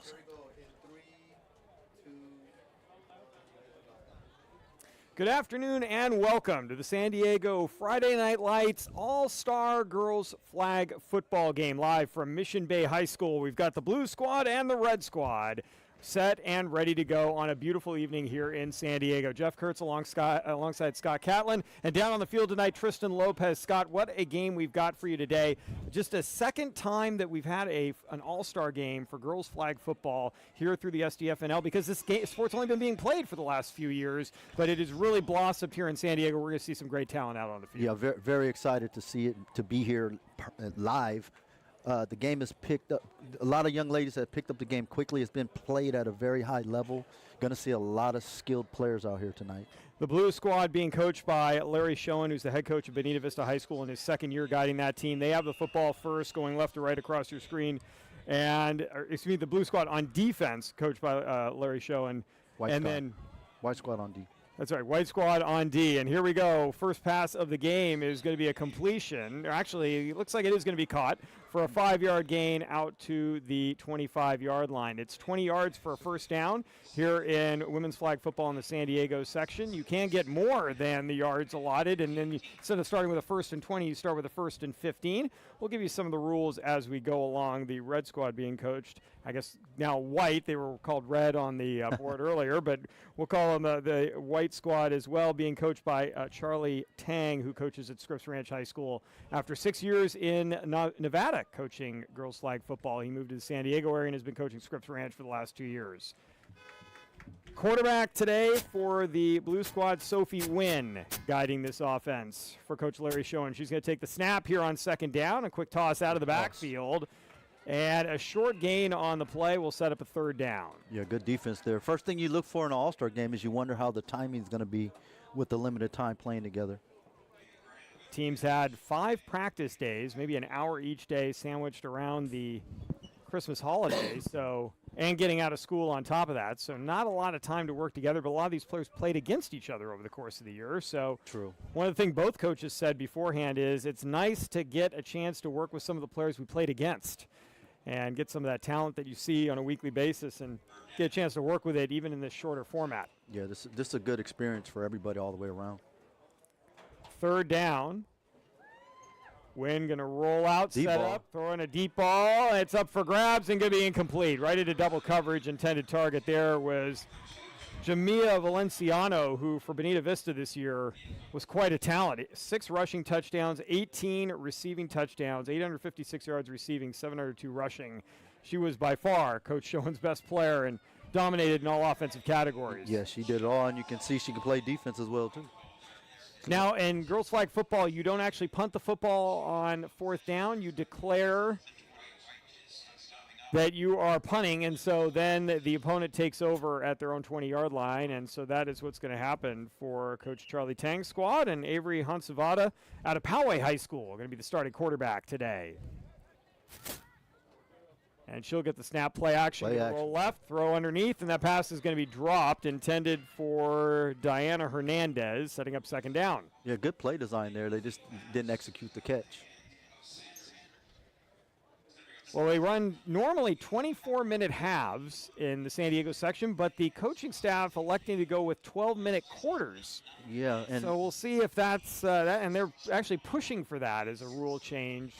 Here we go in 3, 2, 1. Good afternoon and welcome to the San Diego Friday Night Lights All-Star Girls Flag Football Game live from Mission Bay High School. We've got the Blue Squad and the Red Squad set and ready to go on a beautiful evening here in San Diego. Jeff Kurtz alongside Scott Catlin, and down on the field tonight, Tristan Lopez. Scott, what a game we've got for you today. Just a second time that we've had an all-star game for girls flag football here through the SDFNL, because this sport's only been being played for the last few years, but it has really blossomed here in San Diego. We're going to see some great talent out on the field. Yeah, very, very excited to see it, to be here live. The game is picked up. A lot of young ladies have picked up the game quickly. It's been played at a very high level. Going to see a lot of skilled players out here tonight. The Blue Squad being coached by Larry Schoen, who's the head coach of Bonita Vista High School in his second year guiding that team. They have the football first, going left to right across your screen. The Blue Squad on defense, coached by Larry Schoen. White Squad on D. That's right, White Squad on D. And here we go. First pass of the game is going to be a completion. Actually, it looks like it is going to be caught for a 5-yard gain out to the 25-yard line. It's 20 yards for a first down here in women's flag football in the San Diego section. You can get more than the yards allotted, and then instead of starting with a first and 20, you start with a first and 15. We'll give you some of the rules as we go along. The Red Squad being coached, I guess now white. They were called red on the board earlier, but we'll call them the White Squad as well, being coached by Charlie Tang, who coaches at Scripps Ranch High School. After 6 years in Nevada coaching girls flag football, he moved to the San Diego area and has been coaching Scripps Ranch for the last 2 years. Quarterback today for the Blue Squad, Sophie Wynn, guiding this offense for Coach Larry Schoen. She's going to take the snap here on second down, a quick toss out of the backfield, and a short gain on the play will set up a third down. Yeah, good defense there. First thing you look for in an all-star game is you wonder how the timing is going to be with the limited time playing together. Teams had 5 practice days, maybe an hour each day, sandwiched around the Christmas holidays, and getting out of school on top of that. So not a lot of time to work together, but a lot of these players played against each other over the course of the year. So true. One of the things both coaches said beforehand is it's nice to get a chance to work with some of the players we played against and get some of that talent that you see on a weekly basis and get a chance to work with it even in this shorter format. Yeah, this is a good experience for everybody all the way around. Third down. Wynn going to roll out, set up, throw in a deep ball. It's up for grabs and going to be incomplete. Right into double coverage. Intended target there was Jamia Valenciano, who for Bonita Vista this year was quite a talent. 6 rushing touchdowns, 18 receiving touchdowns, 856 yards receiving, 702 rushing. She was by far Coach Schoen's best player and dominated in all offensive categories. Yeah, she did it all, and you can see she can play defense as well, too. Now, in girls flag football, you don't actually punt the football on fourth down. You declare that you are punting, and so then the opponent takes over at their own 20-yard line, and so that is what's going to happen for Coach Charlie Tang's squad. And Avery Hansavada out of Poway High School going to be the starting quarterback today. And she'll get the snap, play action, roll left, throw underneath, and that pass is going to be dropped, intended for Diana Hernandez, setting up second down. Yeah, good play design there. They just didn't execute the catch. Well, they run normally 24-minute halves in the San Diego section, but the coaching staff electing to go with 12-minute quarters. Yeah. And so we'll see if that's that, and they're actually pushing for that as a rule change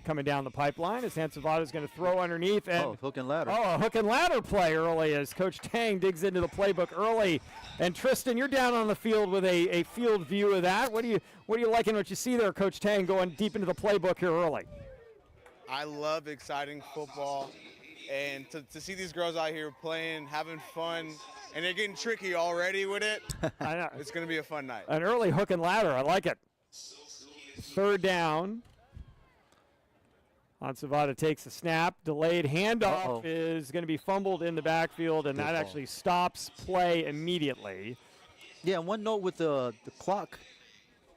coming down the pipeline, as Hansavada is going to throw underneath. And hook and ladder. A hook and ladder play early as Coach Tang digs into the playbook early. And Tristan, you're down on the field with a field view of that. What do you liking what you see there, Coach Tang, going deep into the playbook here early? I love exciting football, and to see these girls out here playing, having fun, and they're getting tricky already with it. I know. It's going to be a fun night. An early hook and ladder. I like it. Third down. Hansavada takes a snap. Delayed handoff is going to be fumbled in the backfield, and that actually stops play immediately. Yeah, and one note with the clock.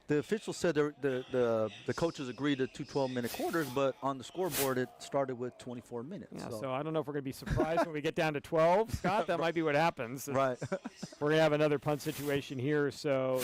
The officials said the coaches agreed to 2 12-minute quarters, but on the scoreboard it started with 24 minutes. Yeah, so I don't know if we're going to be surprised when we get down to 12, Scott. That might be what happens. Right. We're going to have another punt situation here, so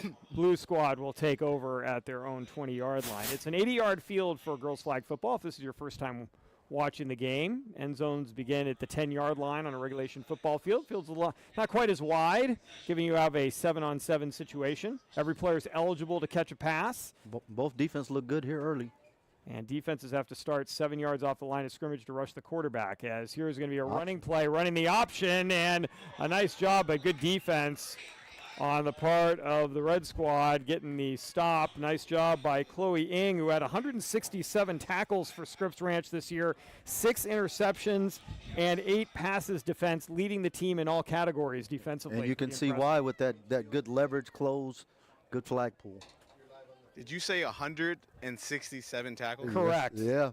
the Blue Squad will take over at their own 20-yard line. It's an 80-yard field for girls flag football. If this is your first time watching the game. End zones begin at the 10-yard line on a regulation football field. Field's a lot, not quite as wide, giving you have a 7-on-7 situation. Every player is eligible to catch a pass. Both defense look good here early. And defenses have to start 7 yards off the line of scrimmage to rush the quarterback, as here's going to be a running play, running the option, and a nice job by good defense on the part of the Red Squad, getting the stop. Nice job by Chloe Ng, who had 167 tackles for Scripps Ranch this year, 6 interceptions, and 8 passes defense, leading the team in all categories defensively. And you can see why with that good leverage, close, good flag pull. Did you say 167 tackles? Correct. Yeah.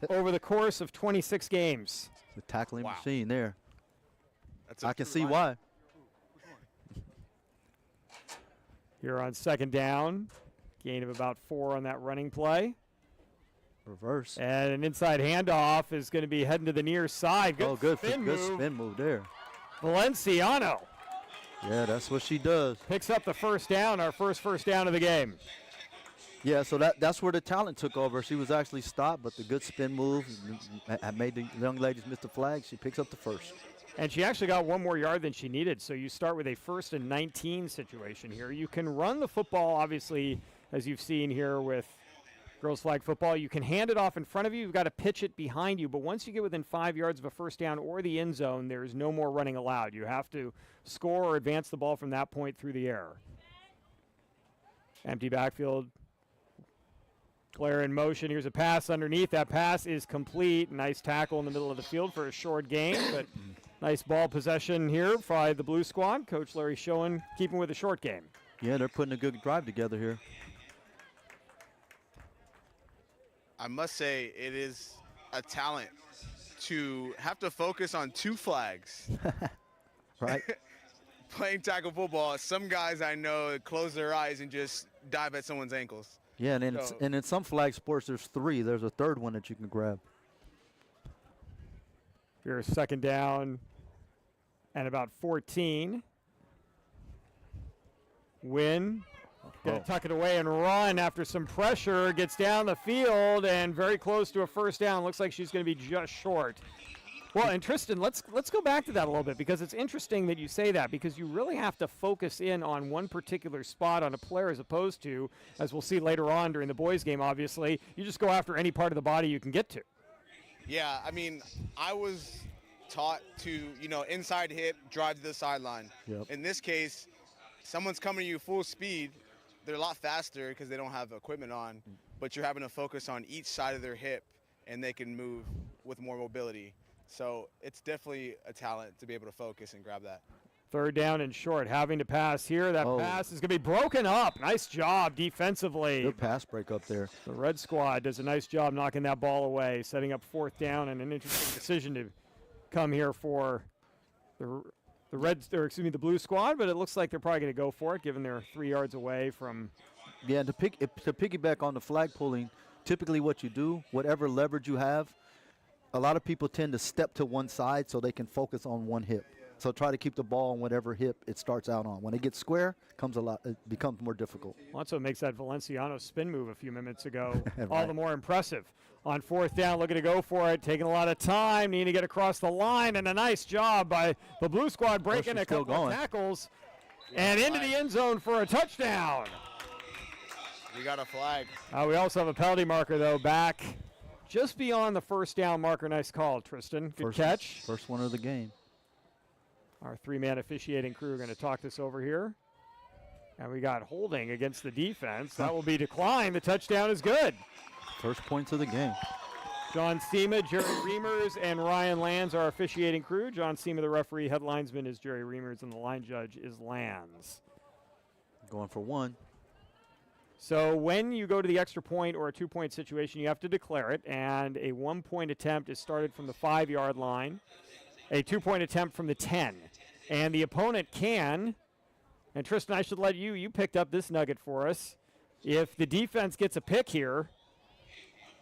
Over the course of 26 games. The tackling machine there. That's I can see why. Here on 2nd down, gain of about 4 on that running play. Reverse. And an inside handoff is going to be heading to the near side. Good spin move there. Valenciano. Yeah, that's what she does. Picks up the first down, our first down of the game. Yeah, so that's where the talent took over. She was actually stopped, but the good spin move made the young ladies miss the flag. She picks up the first. And she actually got 1 more yard than she needed, so you start with a 1st and 19 situation here. You can run the football, obviously, as you've seen here with girls flag football. You can hand it off in front of you. You've got to pitch it behind you. But once you get within 5 yards of a first down or the end zone, there's no more running allowed. You have to score or advance the ball from that point through the air. Empty backfield. Claire in motion. Here's a pass underneath. That pass is complete. Nice tackle in the middle of the field for a short gain, but nice ball possession here by the Blue Squad. Coach Larry Schoen keeping with a short game. Yeah, they're putting a good drive together here. I must say it is a talent to have to focus on 2 flags. Right. Playing tackle football, some guys I know close their eyes and just dive at someone's ankles. Yeah, and in some flag sports, there's 3. There's a 3rd one that you can grab. Here's 2nd down and about 14. Win. Going to tuck it away and run after some pressure. Gets down the field and very close to a first down. Looks like she's going to be just short. Well, and Tristan, let's go back to that a little bit, because it's interesting that you say that, because you really have to focus in on one particular spot on a player, as opposed to, as we'll see later on during the boys' game, obviously, you just go after any part of the body you can get to. Yeah, I mean, I was taught to, inside hit, drive to the sideline. Yep. In this case, someone's coming to you full speed. They're a lot faster because they don't have equipment on, but you're having to focus on each side of their hip, and they can move with more mobility. So it's definitely a talent to be able to focus and grab that. 3rd down and short, having to pass here. That pass is going to be broken up. Nice job defensively. Good pass break up there. The Red Squad does a nice job knocking that ball away, setting up 4th down, and an interesting decision to come here for the Blue Squad, but it looks like they're probably going to go for it, given they're 3 yards away from. Yeah, to piggyback on the flag pulling, typically what you do, whatever leverage you have, a lot of people tend to step to one side so they can focus on one hip. So try to keep the ball on whatever hip it starts out on. When it gets square, it becomes more difficult. Also makes that Valenciano spin move a few minutes ago Right. all the more impressive. On 4th down, looking to go for it, taking a lot of time, needing to get across the line, and a nice job by the Blue Squad breaking a couple of tackles and into the end zone for a touchdown. We got a flag. We also have a penalty marker, though, back just beyond the 1st down marker. Nice call, Tristan. Good catch. First one of the game. Our 3-man officiating crew are going to talk this over here. And we got holding against the defense. That will be declined. The touchdown is good. First points of the game. John Seema, Jerry Reimers, and Ryan Lands are our officiating crew. John Seema, the referee, head linesman is Jerry Reimers, and the line judge is Lands. Going for 1. So when you go to the extra point or a 2-point situation, you have to declare it, and a 1-point attempt is started from the 5-yard line, a 2-point attempt from the 10. And the opponent can, and Tristan, I should let you picked up this nugget for us. If the defense gets a pick here,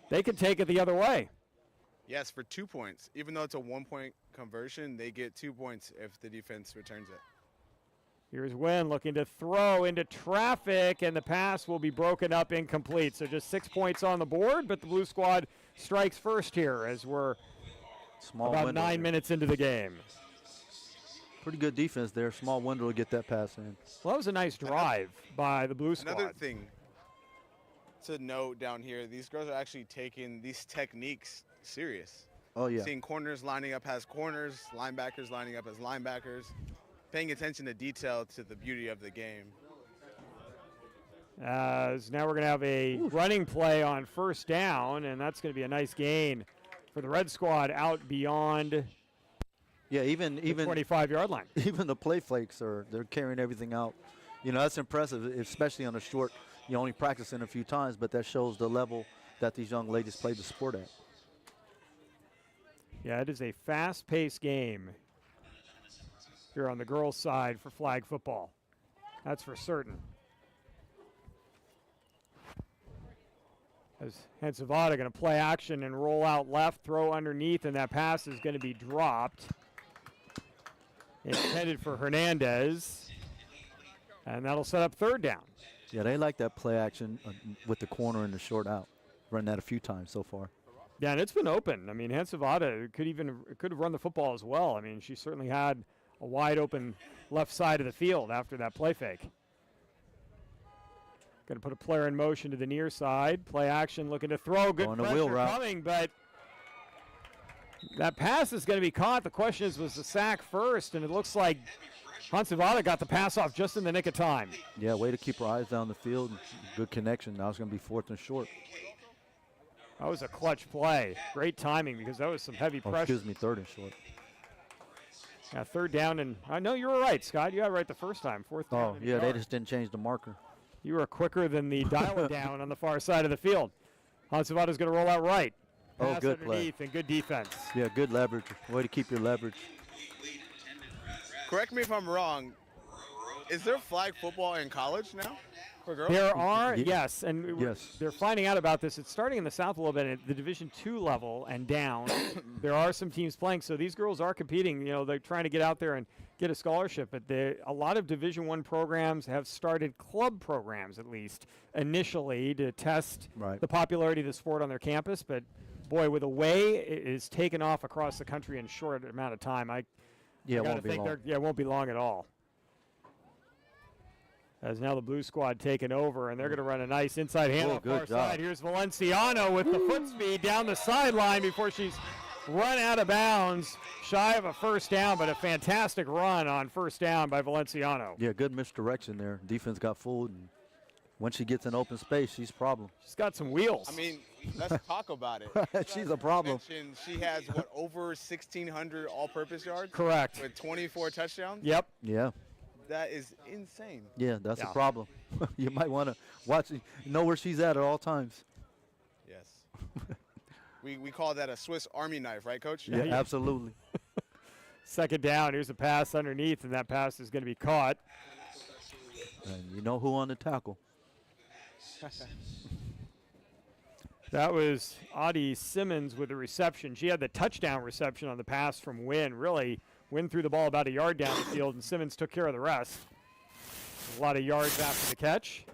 they can take it the other way. Yes, for 2 points. Even though it's a 1-point conversion, they get 2 points if the defense returns it. Here's Wynn looking to throw into traffic, and the pass will be broken up incomplete. So just 6 points on the board, but the Blue Squad strikes first here as we're Small about window 9 here. minutes into the game. Pretty good defense there. Small window to get that pass in. Well, that was a nice drive by the Blue Squad. Another thing to note down here, these girls are actually taking these techniques serious. Oh, yeah. Seeing corners lining up as corners, linebackers lining up as linebackers, paying attention to detail to the beauty of the game. As now we're going to have a running play on first down, and that's going to be a nice gain for the Red Squad out beyond Yeah, even the 25-yard line. even the play flakes they're carrying everything out. You know, that's impressive, especially on a short. You only practicing a few times, but that shows the level that these young ladies play the sport at. Yeah, it is a fast-paced game here on the girls' side for flag football. That's for certain. As Hensavada going to play action and roll out left, throw underneath, and that pass is going to be dropped. Intended for Hernandez. And that'll set up third down. Yeah, they like that play action with the corner and the short out. Run that a few times so far. Yeah, and it's been open. I mean, Hensavada could have run the football as well. I mean, she certainly had a wide open left side of the field after that play fake. Going to put a player in motion to the near side. Play action, looking to throw. Good Going the pressure wheel route. coming, but that pass is going to be caught. The question is, was the sack first? And it looks like Hensavada got the pass off just in the nick of time. Yeah, way to keep her eyes down the field. Good connection. Now it's going to be 4th and short. That was a clutch play. Great timing because that was some heavy Oh, pressure. excuse me, 3rd and short. Yeah, third down, and I know you were right, Scott. You got it right the first time. 4th down. Oh, and a yeah, they yard. just didn't change the marker. You were quicker than the dial down on the far side of the field. Hensavada's going to roll out right. Oh, Pass good play. underneath and good defense. Yeah, good leverage. Way to keep your leverage. Correct me if I'm wrong. Is there flag football in college now for girls? There are, Ye- yes, and Yes. they're finding out about this. It's starting in the South a little bit at the Division II level and down. There are some teams playing, so these girls are competing. You know, they're trying to get out there and get a scholarship. But a lot of Division I programs have started club programs, at least initially, to test Right. the popularity of the sport on their campus. But boy, with the way it is taken off across the country in a short amount of time, Yeah, it gotta won't be think long. it won't be long at all. As now the Blue Squad taking over, and they're going to run a nice inside hand Oh, on the good far job. side. Here's Valenciano with the foot speed down the sideline before she's run out of bounds, shy of a first down, but a fantastic run on first down by Valenciano. Yeah, good misdirection there. Defense got fooled, and when she gets in open space, she's a problem. She's got some wheels. I mean, let's talk about it. She's a problem. Mentioned she has, what, over 1,600 all-purpose yards? Correct. With 24 touchdowns? Yep. Yeah, That is insane. yeah, that's Yeah. a problem. You might want to watch, know where she's at all times. Yes. we call that a Swiss Army knife, right, Coach? Yeah, Yeah. absolutely. Second down. Here's a pass underneath, and that pass is going to be caught. And you know who on the tackle. That was Audie Simmons with the reception. She had the touchdown reception on the pass from Wynn. Really, Wynn threw the ball about a yard down the field, and Simmons took care of the rest. A lot of yards after the catch.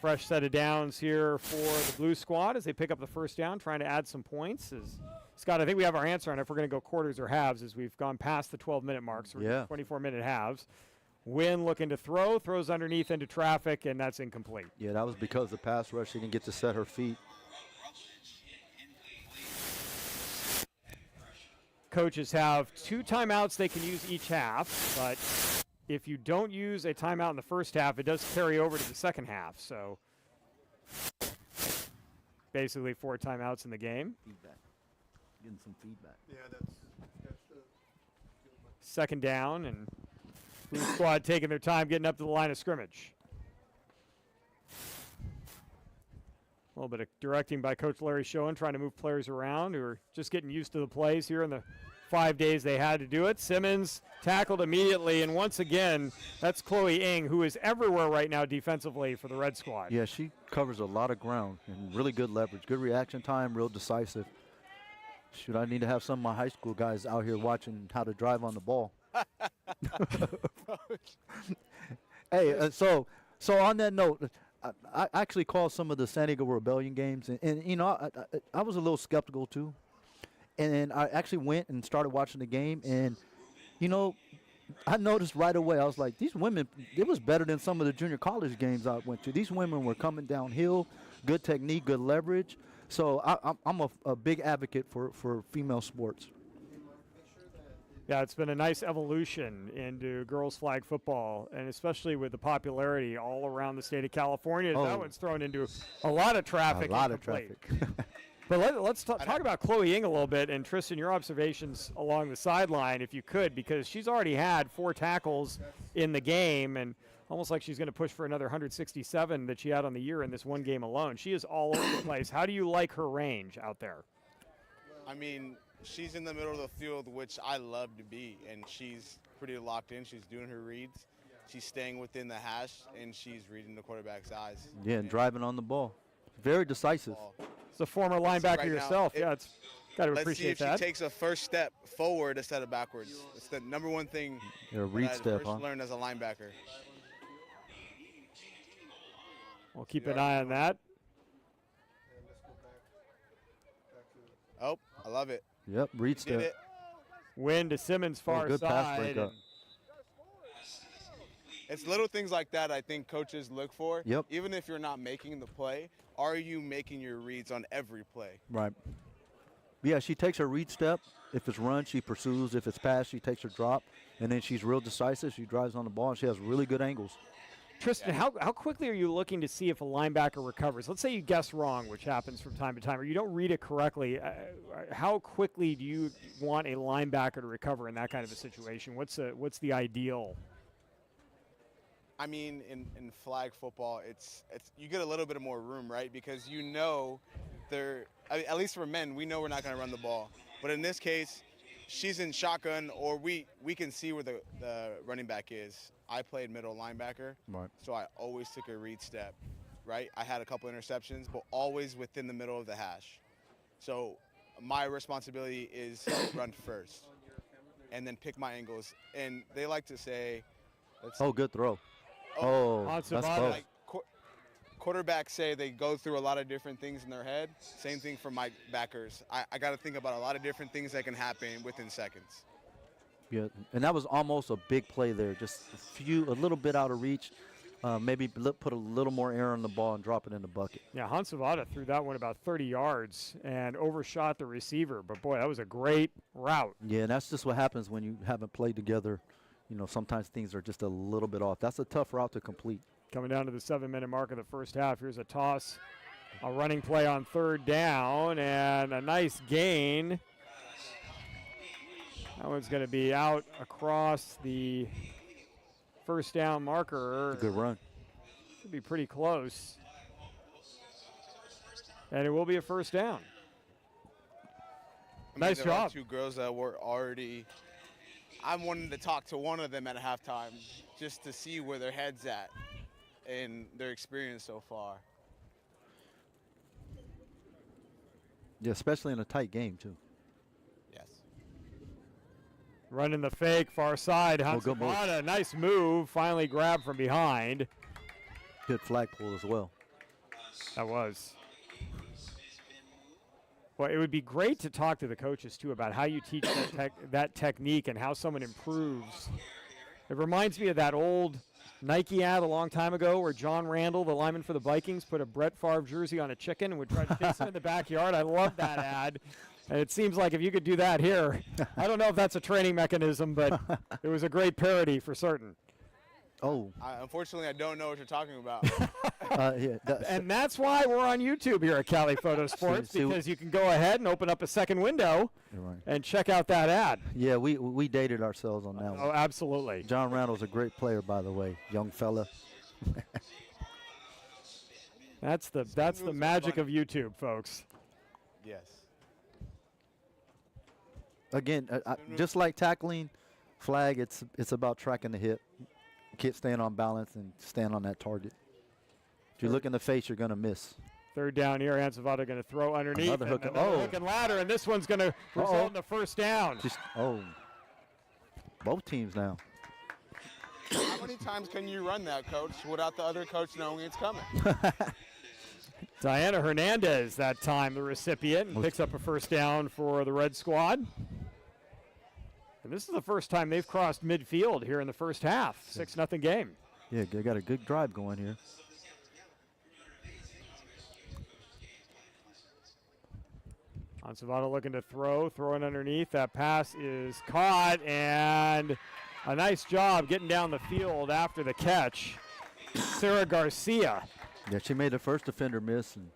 Fresh set of downs here for the Blue Squad as they pick up the first down, trying to add some points. Scott, I think we have our answer on if we're going to go quarters or halves as we've gone past the 12-minute mark, so we're Yeah. 24-minute halves. Wynn looking to throw, throws underneath into traffic, and that's incomplete. Yeah, that was because the pass rush, she didn't get to set her feet. Coaches have 2 timeouts they can use each half, but if you don't use a timeout in the first half, it does carry over to the second half. So basically 4 timeouts in the game. Feedback. Getting some feedback. Yeah, that's the. Second down, and Blue Squad taking their time getting up to the line of scrimmage. A little bit of directing by Coach Larry Schoen, trying to move players around who are just getting used to the plays here in the 5 days they had to do it. Simmons tackled immediately, and once again, that's Chloe Ng, who is everywhere right now defensively for the Red Squad. Yeah, she covers a lot of ground and really good leverage. Good reaction time, real decisive. Shoot, I need to have some of my high school guys out here watching how to drive on the ball. Hey, so on that note, I actually called some of the San Diego Rebellion games, and you know, I was a little skeptical too. And I actually went and started watching the game, and you know, I noticed right away. I was like, these women, it was better than some of the junior college games I went to. These women were coming downhill, good technique, good leverage. So I'm a big advocate for female sports. Yeah, it's been a nice evolution into girls flag football, and especially with the popularity all around the state of California. That one's thrown into a lot of traffic. A lot of traffic. But let's talk about Chloe Ng a little bit, and Tristan, your observations along the sideline, if you could, because she's already had 4 tackles in the game, and almost like she's going to push for another 167 that she had on the year in this one game alone. She is all over the place. How do you like her range out there? I mean, she's in the middle of the field, which I love to be, and she's pretty locked in. She's doing her reads. She's staying within the hash, and she's reading the quarterback's eyes. Yeah, and driving on the ball. Very decisive. It's a former linebacker right yourself. Now, It's got to let's appreciate see if that. she takes a first step forward instead of backwards. It's the number one thing Read that step, I first huh? learned as a linebacker. We'll keep an eye on that. Oh, I love it. Yep, read Did step. it. Win to Simmons' far good pass side. breakup. and It's little things like that I think coaches look for. Yep. Even if you're not making the play, are you making your reads on every play? Right. Yeah, she takes her read step. If it's run, she pursues. If it's pass, she takes her drop. And then she's real decisive. She drives on the ball, and she has really good angles. Tristan, how quickly are you looking to see if a linebacker recovers? Let's say you guess wrong, which happens from time to time, or you don't read it correctly. How quickly do you want a linebacker to recover in that kind of a situation? What's the ideal? I mean, in flag football, it's you get a little bit of more room, right? Because you know at least for men, we know we're not going to run the ball. But in this case, she's in shotgun, or we can see where the running back is. I played middle linebacker, Right. so I always took a read step, right? I had a couple interceptions, but always within the middle of the hash. So my responsibility is run first and then pick my angles. And they like to say, Good throw. Oh, That's that's about close. like quarterbacks say they go through a lot of different things in their head. Same thing for my backers. I got to think about a lot of different things that can happen within seconds. Yeah, and that was almost a big play there. Just a little bit out of reach. Maybe put a little more air on the ball and drop it in the bucket. Yeah, Hansavada threw that one about 30 yards and overshot the receiver. But, boy, that was a great route. Yeah, and that's just what happens when you haven't played together. You know, sometimes things are just a little bit off. That's a tough route to complete. Coming down to the 7-minute mark of the first half, here's a toss, a running play on 3rd down, and a nice gain. That one's going to be out across the first down marker. Good run. Should be pretty close. And it will be a first down. Nice there are job. 2 girls that were already. I wanted to talk to one of them at halftime just to see where their head's at and their experience so far. Yeah, especially in a tight game, too. Yes. Running the fake, far side. good move. Hansavada, nice move. Finally grabbed from behind. Good flag pull as well. That was. Well, it would be great to talk to the coaches, too, about how you teach that technique and how someone improves. It reminds me of that old Nike ad a long time ago where John Randall, the lineman for the Vikings, put a Brett Favre jersey on a chicken and would try to chase him in the backyard. I love that ad. And it seems like if you could do that here, I don't know if that's a training mechanism, but it was a great parody for certain. Oh. Unfortunately, I don't know what you're talking about. Yeah, And that's why we're on YouTube here at Cali Photo Sports, See- because you can go ahead and open up a second window You're right. and check out that ad. Yeah, we dated ourselves on that Oh, one. absolutely. John Randall's a great player, by the way, young fella. That's the moves magic are of YouTube, folks. Yes. Again, just like tackling, flag, it's about tracking the hip, keep staying on balance and staying on that target. If you look in the face, you're going to miss. 3rd down here, Hansavada going to throw underneath. Another hook. Another Oh. hook and ladder, and this one's going to result in the first down. Both teams now. How many times can you run that, coach, without the other coach knowing it's coming? Diana Hernandez that time the recipient and picks up a first down for the Red Squad. And this is the first time they've crossed midfield here in the first half. 6-0 game. Yeah, they got a good drive going here. Ansavada looking to throwing underneath. That pass is caught, and a nice job getting down the field after the catch. Sarah Garcia. Yeah, she made the first defender miss and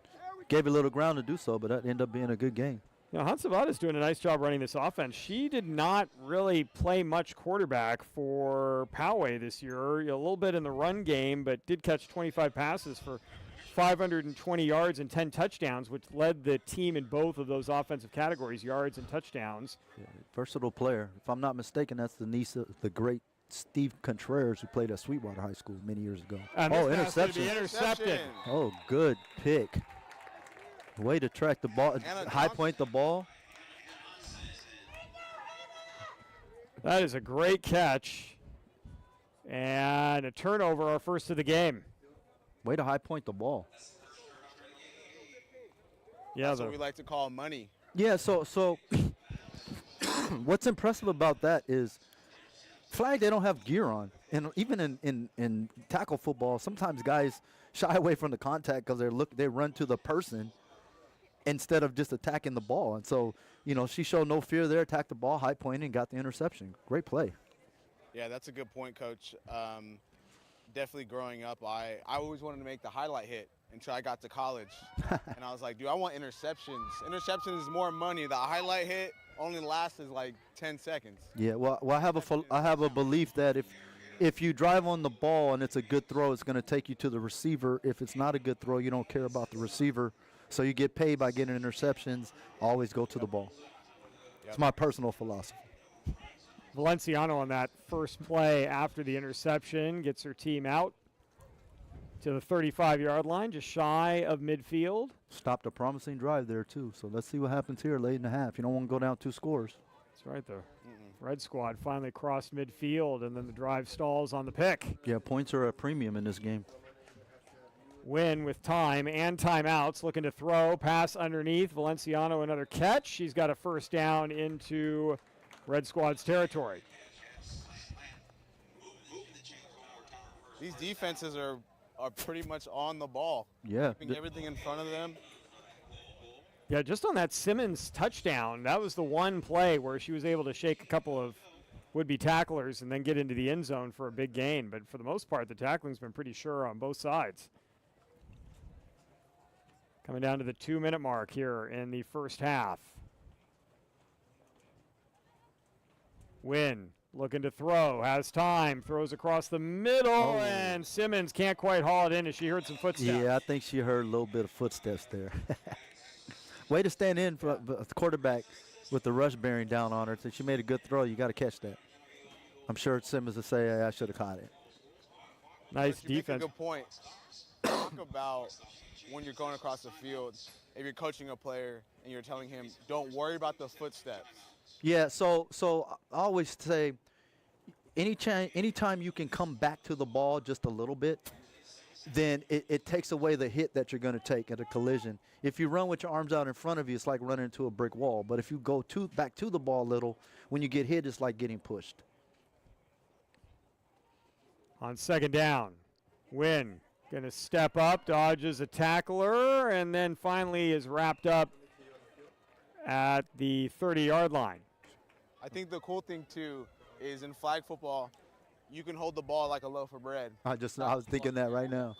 gave a little ground to do so, but that ended up being a good game. You know, Hansavada's doing a nice job running this offense. She did not really play much quarterback for Poway this year. A little bit in the run game, but did catch 25 passes for 520 yards and 10 touchdowns, which led the team in both of those offensive categories, yards and touchdowns. Yeah, versatile player. If I'm not mistaken, that's the niece of the great Steve Contreras, who played at Sweetwater High School many years ago. And oh, this pass gonna be interception. intercepted. Oh, good pick. Way to track the ball, high point the ball. That is a great catch. And a turnover, our first of the game. Way to high point the ball. Yeah, That's what we like to call money. Yeah, so what's impressive about that is flag, they don't have gear on. And even in tackle football, sometimes guys shy away from the contact because they run to the person instead of just attacking the ball. And so, you know, she showed no fear there, attacked the ball, high pointed, and got the interception. Great play. Yeah, that's a good point, Coach. Definitely growing up, I always wanted to make the highlight hit until I got to college. And I was like, dude, I want interceptions. Interceptions is more money. The highlight hit only lasts like 10 seconds. Yeah, well I have a belief that if you drive on the ball and it's a good throw, it's going to take you to the receiver. If it's not a good throw, you don't care about the receiver. So you get paid by getting interceptions. Always go to the ball. It's my personal philosophy. Valenciano on that first play after the interception gets her team out to the 35-yard line, just shy of midfield. Stopped a promising drive there, too. So let's see what happens here late in the half. You don't want to go down 2 scores. That's right, the Red Squad finally crossed midfield, and then the drive stalls on the pick. Yeah, points are a premium in this game. Win with time and timeouts, looking to throw, pass underneath. Valenciano another catch. She's got a first down into Red Squad's territory. These defenses are pretty much on the ball. Yeah. Keeping everything in front of them. Yeah, just on that Simmons touchdown, that was the one play where she was able to shake a couple of would-be tacklers and then get into the end zone for a big gain. But for the most part, the tackling's been pretty sure on both sides. Coming down to the 2-minute mark here in the first half. Wynn looking to throw, has time, throws across the middle, and Simmons can't quite haul it in as she heard some footsteps. Yeah, I think she heard a little bit of footsteps there. Way to stand in for the quarterback with the rush bearing down on her. So she made a good throw. You got to catch that. I'm sure Simmons will say, hey, I should have caught it. Nice But you defense. make a good point. Talk about when you're going across the field, if you're coaching a player and you're telling him, don't worry about the footsteps. Yeah, so I always say, anytime you can come back to the ball just a little bit, then it takes away the hit that you're going to take at a collision. If you run with your arms out in front of you, it's like running into a brick wall. But if you go back to the ball a little, when you get hit, it's like getting pushed. On second down, Wynn going to step up, dodges a tackler, and then finally is wrapped up at the 30-yard line. I think the cool thing, too, is in flag football, you can hold the ball like a loaf of bread. I was thinking that right now.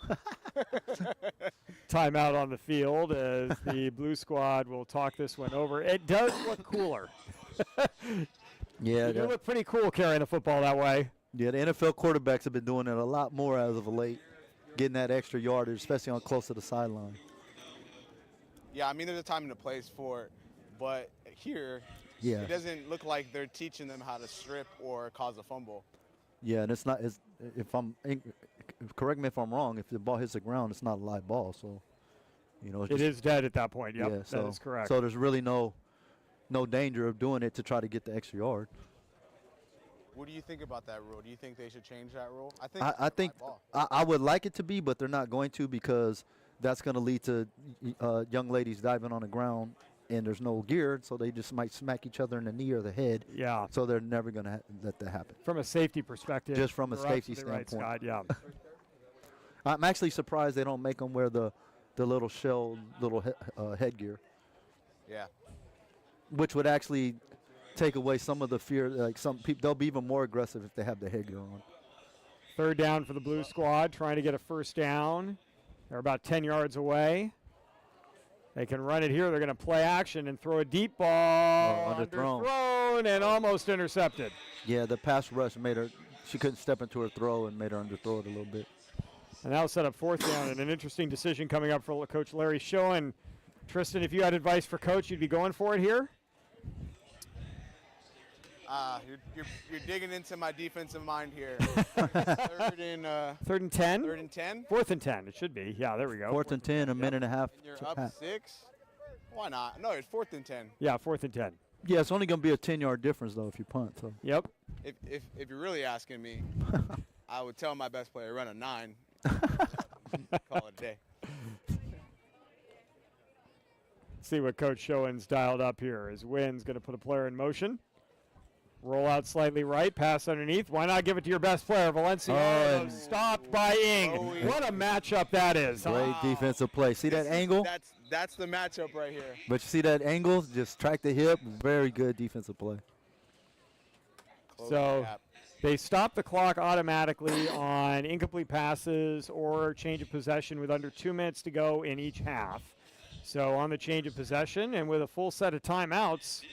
Timeout on the field as the Blue Squad will talk this one over. It does look cooler. Yeah, You do look pretty cool carrying the football that way. Yeah, the NFL quarterbacks have been doing it a lot more as of late, getting that extra yardage, especially on close to the sideline. Yeah, I mean, there's a time and a place for it, but here, Yeah. it doesn't look like they're teaching them how to strip or cause a fumble. Yeah, and it's not. Correct me if I'm wrong. If the ball hits the ground, it's not a live ball. So, you know, It is dead at that point. Yep, yeah, that is correct. So there's really no danger of doing it to try to get the extra yard. What do you think about that rule? Do you think they should change that rule? I think I think I would like it to be, but they're not going to, because that's going to lead to young ladies diving on the ground and there's no gear, so they just might smack each other in the knee or the head. Yeah. So they're never going to let that happen. From a safety perspective. Just from a you're safety absolutely standpoint. right, Scott, yeah. I'm actually surprised they don't make them wear the little shell, headgear, Yeah. which would actually take away some of the fear. Like some people, they'll be even more aggressive if they have the headgear on. Third down for the blue squad, trying to get a first down. They're about 10 yards away. They can run it here. They're going to play action and throw a deep ball. Underthrown and almost intercepted. Yeah, the pass rush made her, she couldn't step into her throw and made her underthrow it a little bit. And that'll set up fourth down, and an interesting decision coming up for Coach Larry Schoen. Tristan, if you had advice for Coach, you'd be going for it here? You're digging into my defensive mind here. Third and 10? Third and 10? Fourth and 10, it should be. Yeah, there we go. Fourth and 10, a minute and a half. And you're up 6? Why not? No, it's 4th and 10. Yeah, 4th and 10. Yeah, it's only going to be a 10-yard difference, though, if you punt. So. Yep. If you're really asking me, I would tell my best player, run a 9. Call it a day. See what Coach Schoen's dialed up here. As Wynn's going to put a player in motion. Roll out slightly right, pass underneath. Why not give it to your best player, Valencia? Stopped by Ing. What a matchup that is. Great defensive play. See that angle? That's the matchup right here. But you see that angle? Just track the hip. Very good defensive play. So they stop the clock automatically on incomplete passes or change of possession with under 2 minutes to go in each half. So on the change of possession and with a full set of timeouts,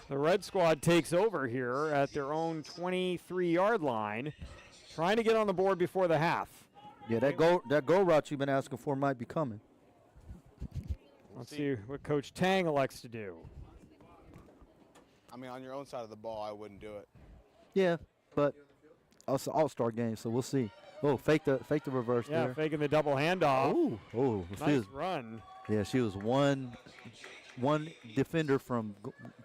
the red squad takes over here at their own 23-yard line, trying to get on the board before the half. Yeah, that goal route you've been asking for might be coming. Let's see what Coach Tang elects to do. I mean, on your own side of the ball, I wouldn't do it. Yeah, but it's an all-star game, so we'll see. Oh, fake the reverse there. Yeah, faking the double handoff. Oh, nice run. Yeah, she was one defender from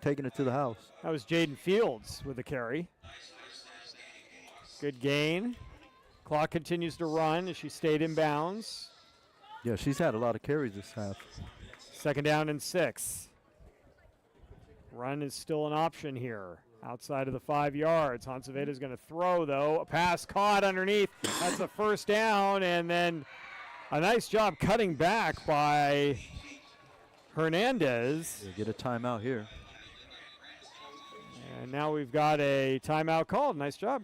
taking it to the house. That was Jaden Fields with the carry. Good gain. Clock continues to run as she stayed in bounds. Yeah, she's had a lot of carries this half. 2nd down and 6. Run is still an option here. Outside of the 5 yards. Hansaveda's going to throw, though. A pass caught underneath. That's the first down, and then a nice job cutting back by Hernandez. Yeah, get a timeout here. And now we've got a timeout called. Nice job.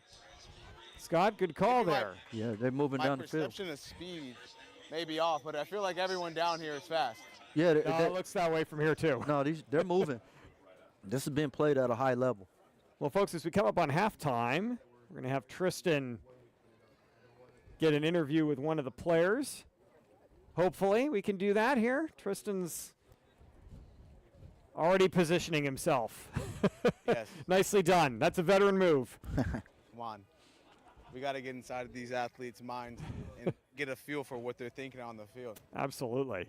Scott, good call there. Yeah, they're moving down the field. My perception of speed may be off, but I feel like everyone down here is fast. Yeah, it looks that way from here, too. No, they're moving. This has been played at a high level. Well, folks, as we come up on halftime, we're going to have Tristan get an interview with one of the players. Hopefully we can do that here. Tristan's already positioning himself. Yes. Nicely done. That's a veteran move. Come on. We got to get inside of these athletes' minds and get a feel for what they're thinking on the field. Absolutely.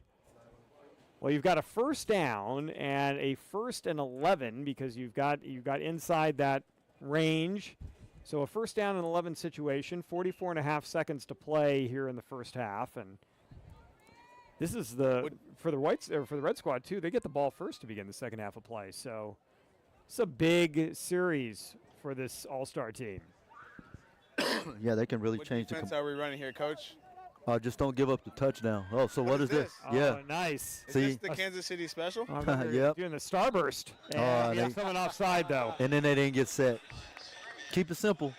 Well, you've got a first down and a 1st and 11 because you've got inside that range. So a first down and 11 situation, 44 and a half seconds to play here in the first half, and this is for the Red Squad too. They get the ball first to begin the second half of play. So it's a big series for this All-Star team. Yeah, they can really change the defense are we running here, Coach? Just don't give up the touchdown. Oh, so what is this? Yeah. Nice. Is this the Kansas City special? Yep. Doing the starburst. And someone offside, though. And then they didn't get set. Keep it simple.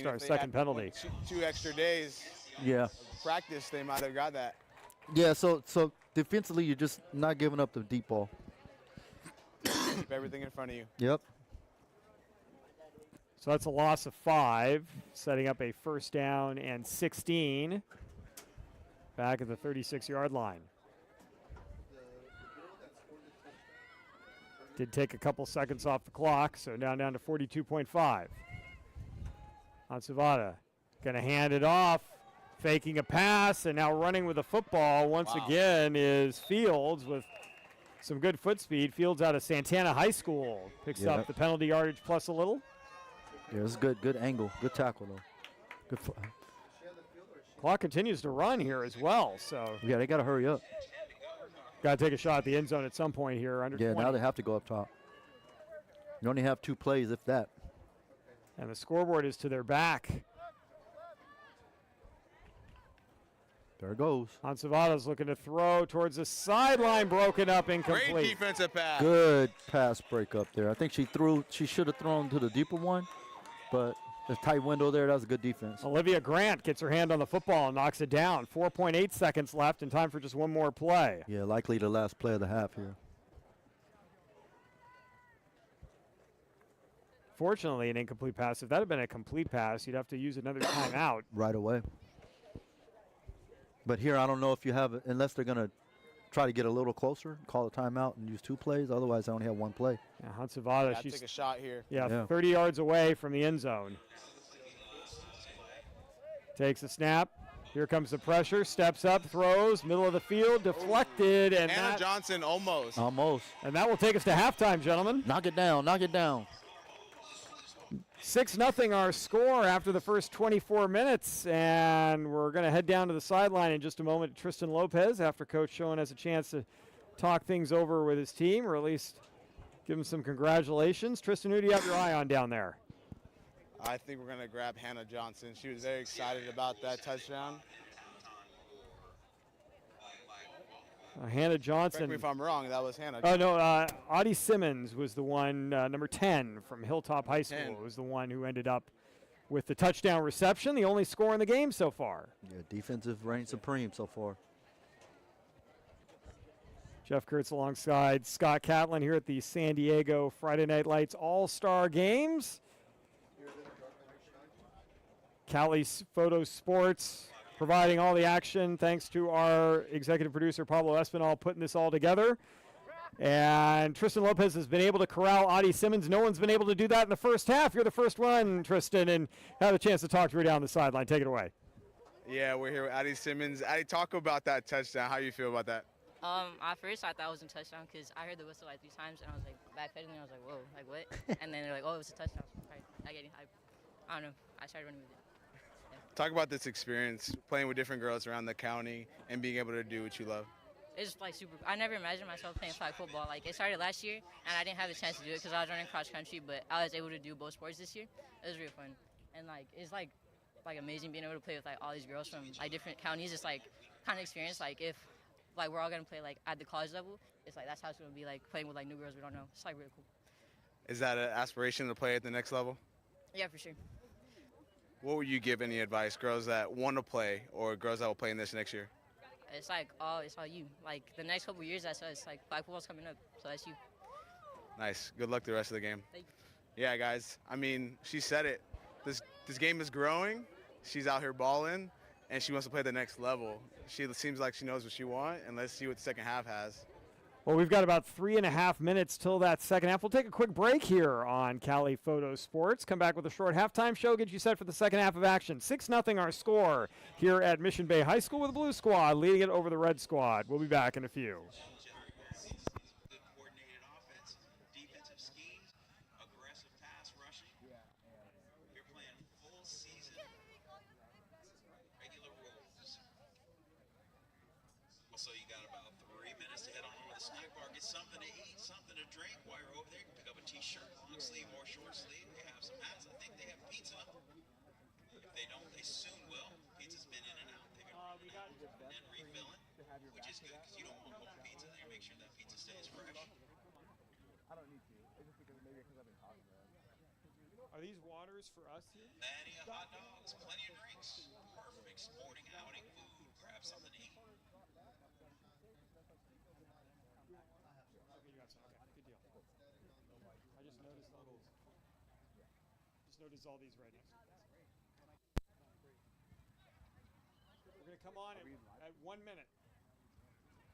Our second penalty. 2 extra days. Yeah. Practice, they might have got that. Yeah, so defensively, you're just not giving up the deep ball. Keep everything in front of you. Yep. So that's a loss of 5, setting up a first down and 16 back at the 36-yard line. Did take a couple seconds off the clock, so down to 42.5. Hansavada going to hand it off, faking a pass, and now running with the football once again is Fields with some good foot speed. Fields out of Santana High School. Picks Yeah. up the penalty yardage plus a little. Yeah, it's good. Good angle. Good tackle, though. Good. Clock continues to run here as well, so Yeah, they got to hurry up. got to take a shot at the end zone at some point here. Under Yeah, 20. now they have to go up top. You only have 2 plays, if that. And the scoreboard is to their back. There it goes. Ansavada's looking to throw towards the sideline, broken up, incomplete. Great defensive pass. Good pass break up there. I think she should have thrown to the deeper one, but the tight window there, that was a good defense. Olivia Grant gets her hand on the football and knocks it down. 4.8 seconds left and time for just one more play. Yeah, likely the last play of the half here. Fortunately, an incomplete pass. If that had been a complete pass, you'd have to use another timeout. Right away. But here, I don't know if you have, unless they're going to try to get a little closer, call a timeout and use 2 plays. Otherwise, I only have 1 play. Yeah, Hansavada, Gotta she's take a shot here. yeah, 30 yards away from the end zone. Takes a snap. Here comes the pressure. Steps up, throws, middle of the field, deflected, and Hannah Johnson almost. Almost. that will take us to halftime, gentlemen. Knock it down. Knock it down. 6-0 our score after the first 24 minutes, and we're going to head down to the sideline in just a moment. Tristan Lopez, after Coach Schoen has a chance to talk things over with his team, or at least give him some congratulations. Tristan, who do you have your eye on down there? I think we're going to grab Hannah Johnson. She was very excited about that touchdown. Hannah Johnson. Correct me if I'm wrong. That was Hannah. Oh, no, Audie Simmons was the one, number 10 from Hilltop High School, 10. was the one who ended up with the touchdown reception, the only score in the game so far. Yeah, defensive reign supreme so far. Jeff Kurtz alongside Scott Catlin here at the San Diego Friday Night Lights All-Star Games. Cali's Photo Sports providing all the action, thanks to our executive producer, Pablo Espinal, putting this all together. And Tristan Lopez has been able to corral Audie Simmons. No one's been able to do that in the first half. You're the first one, Tristan, and had a chance to talk to her down the sideline. Take it away. Yeah, we're here with Addie Simmons. Addie, talk about that touchdown. How you feel about that? At first I thought it was a touchdown because I heard the whistle like 3 times and I was like backpedaling. I was like, whoa, like what? And then they're like, oh, it was a touchdown. I don't know. I started running with it. Talk about this experience, playing with different girls around the county and being able to do what you love. It's like super. I never imagined myself playing flag football. Like it started last year and I didn't have the chance to do it because I was running cross country, but I was able to do both sports this year. It was real fun. And like it's like amazing being able to play with like all these girls from like different counties. It's like kind of experience like if like we're all gonna play like at the college level. It's like that's how it's gonna be like playing with like new girls we don't know. It's like really cool. Is that an aspiration to play at the next level? Yeah, for sure. What would you give any advice, girls that want to play or girls that will play in this next year? It's like it's all you. Like the next couple years, that's us. Like flag football's coming up, so that's you. Nice. Good luck the rest of the game. Thank you. Yeah, guys. I mean, she said it. This game is growing. She's out here balling, and she wants to play the next level. She seems like she knows what she wants, and let's see what the second half has. Well, we've got about 3.5 minutes till that second half. We'll take a quick break here on Cali Photo Sports. Come back with a short halftime show, get you set for the second half of action. 6-0 our score here at Mission Bay High School with the Blue Squad leading it over the Red Squad. We'll be back in a few. So you got about 3 minutes to head on over to the snack bar, get something to eat, something to drink. While you're over there, you can pick up a t-shirt, long sleeve or short sleeve. They have some hats. I think they have pizza. If they don't, they soon will. Pizza's been in and out. They've been running out and refilling, which is good because you don't want cold pizza. They make sure that pizza stays fresh. Are these waters for us here? Plenty of hot dogs, plenty of drinks. Perfect sporting outing food. Grab something to eat. Notice all these right next to us. We're going to come on at 1 minute.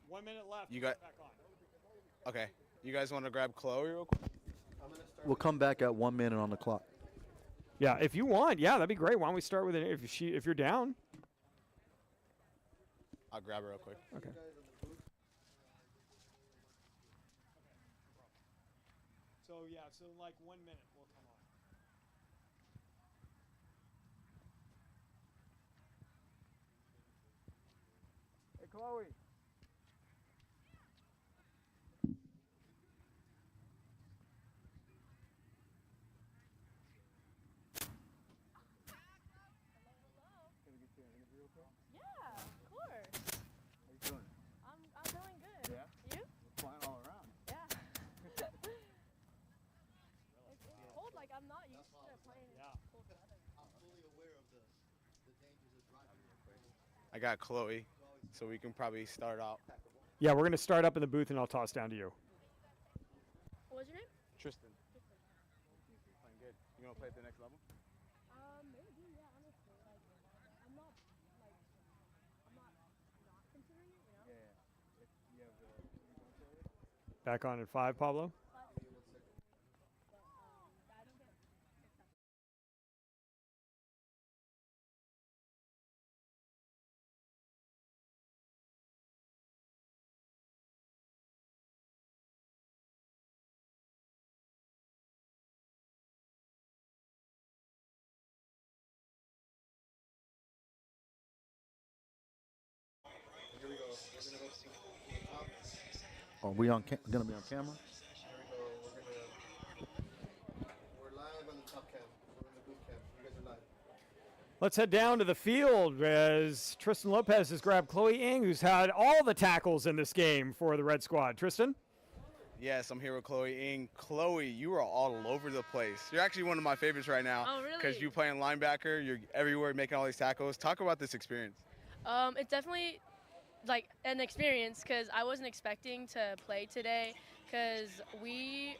1 minute left. You got- back on. Okay. You guys want to grab Chloe real quick? We'll come back at 1 minute on the clock. Yeah, if you want, yeah, that'd be great. Why don't we start with it if you're down? I'll grab her real quick. Okay. So yeah, so in like 1 minute we'll come on. Hey, Chloe. Yeah, of course. How you doing? I'm doing good. Yeah? You? We're flying all around. Yeah. It's cold. Like I'm not used to playing in cold weather. I'm fully aware of the dangers of driving. I got Chloe, so we can probably start out. Yeah, we're going to start up in the booth, and I'll toss down to you. What was your name? Tristan. Playing good. You want to play at the next level? Maybe. Yeah, honestly, like I'm not considering it. You know. Yeah. If you have the Back on at 5, Pablo. But I don't get picked up. Here we go. We're gonna go to the top. Are we on gonna be on camera? Here we go. We're live on the top cam. We're in the boot camp. You guys are live. Let's head down to the field as Tristan Lopez has grabbed Chloe Ng, who's had all the tackles in this game for the Red Squad. Tristan? Yes, I'm here with Chloe Ng. Chloe, you are all over the place. You're actually one of my favorites right now. Oh, really? Because you playing linebacker, you're everywhere making all these tackles. Talk about this experience. It's definitely like an experience because I wasn't expecting to play today because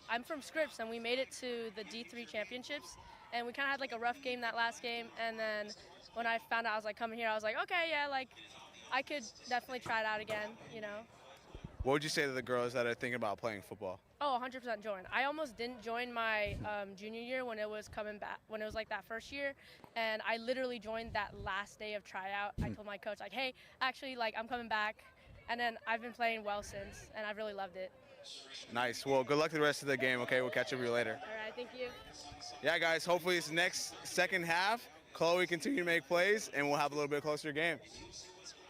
I'm from Scripps and we made it to the D3 championships and we kind of had like a rough game that last game, and then when I found out I was like coming here, I was like, okay, yeah, like I could definitely try it out again, you know. What would you say to the girls that are thinking about playing football? Oh, 100% join. I almost didn't join my junior year when it was coming back, when it was like that first year, and I literally joined that last day of tryout. I told my coach like, hey, actually, like I'm coming back, and then I've been playing well since, and I've really loved it. Nice. Well, good luck to the rest of the game, okay? We'll catch up with you later. All right, thank you. Yeah, guys, hopefully this next second half, Chloe continue to make plays, and we'll have a little bit closer game.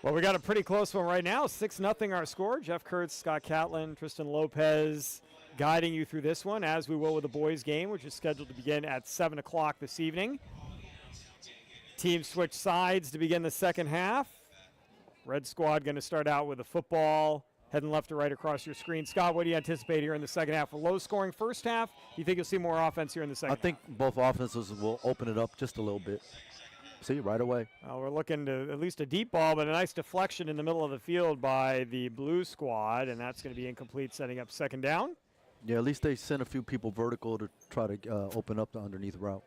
Well, we got a pretty close one right now. 6-0 our score. Jeff Kurtz, Scott Catlin, Tristan Lopez guiding you through this one, as we will with the boys' game, which is scheduled to begin at 7 o'clock this evening. Teams switch sides to begin the second half. Red Squad going to start out with a football, heading left to right across your screen. Scott, what do you anticipate here in the second half? A low-scoring first half? Do you think you'll see more offense here in the second I think half? both offenses will open it up just a little bit. See, right away. Well, we're looking to at least a deep ball, but a nice deflection in the middle of the field by the blue squad, and that's going to be incomplete, setting up second down. Yeah, at least they sent a few people vertical to try to open up the underneath route.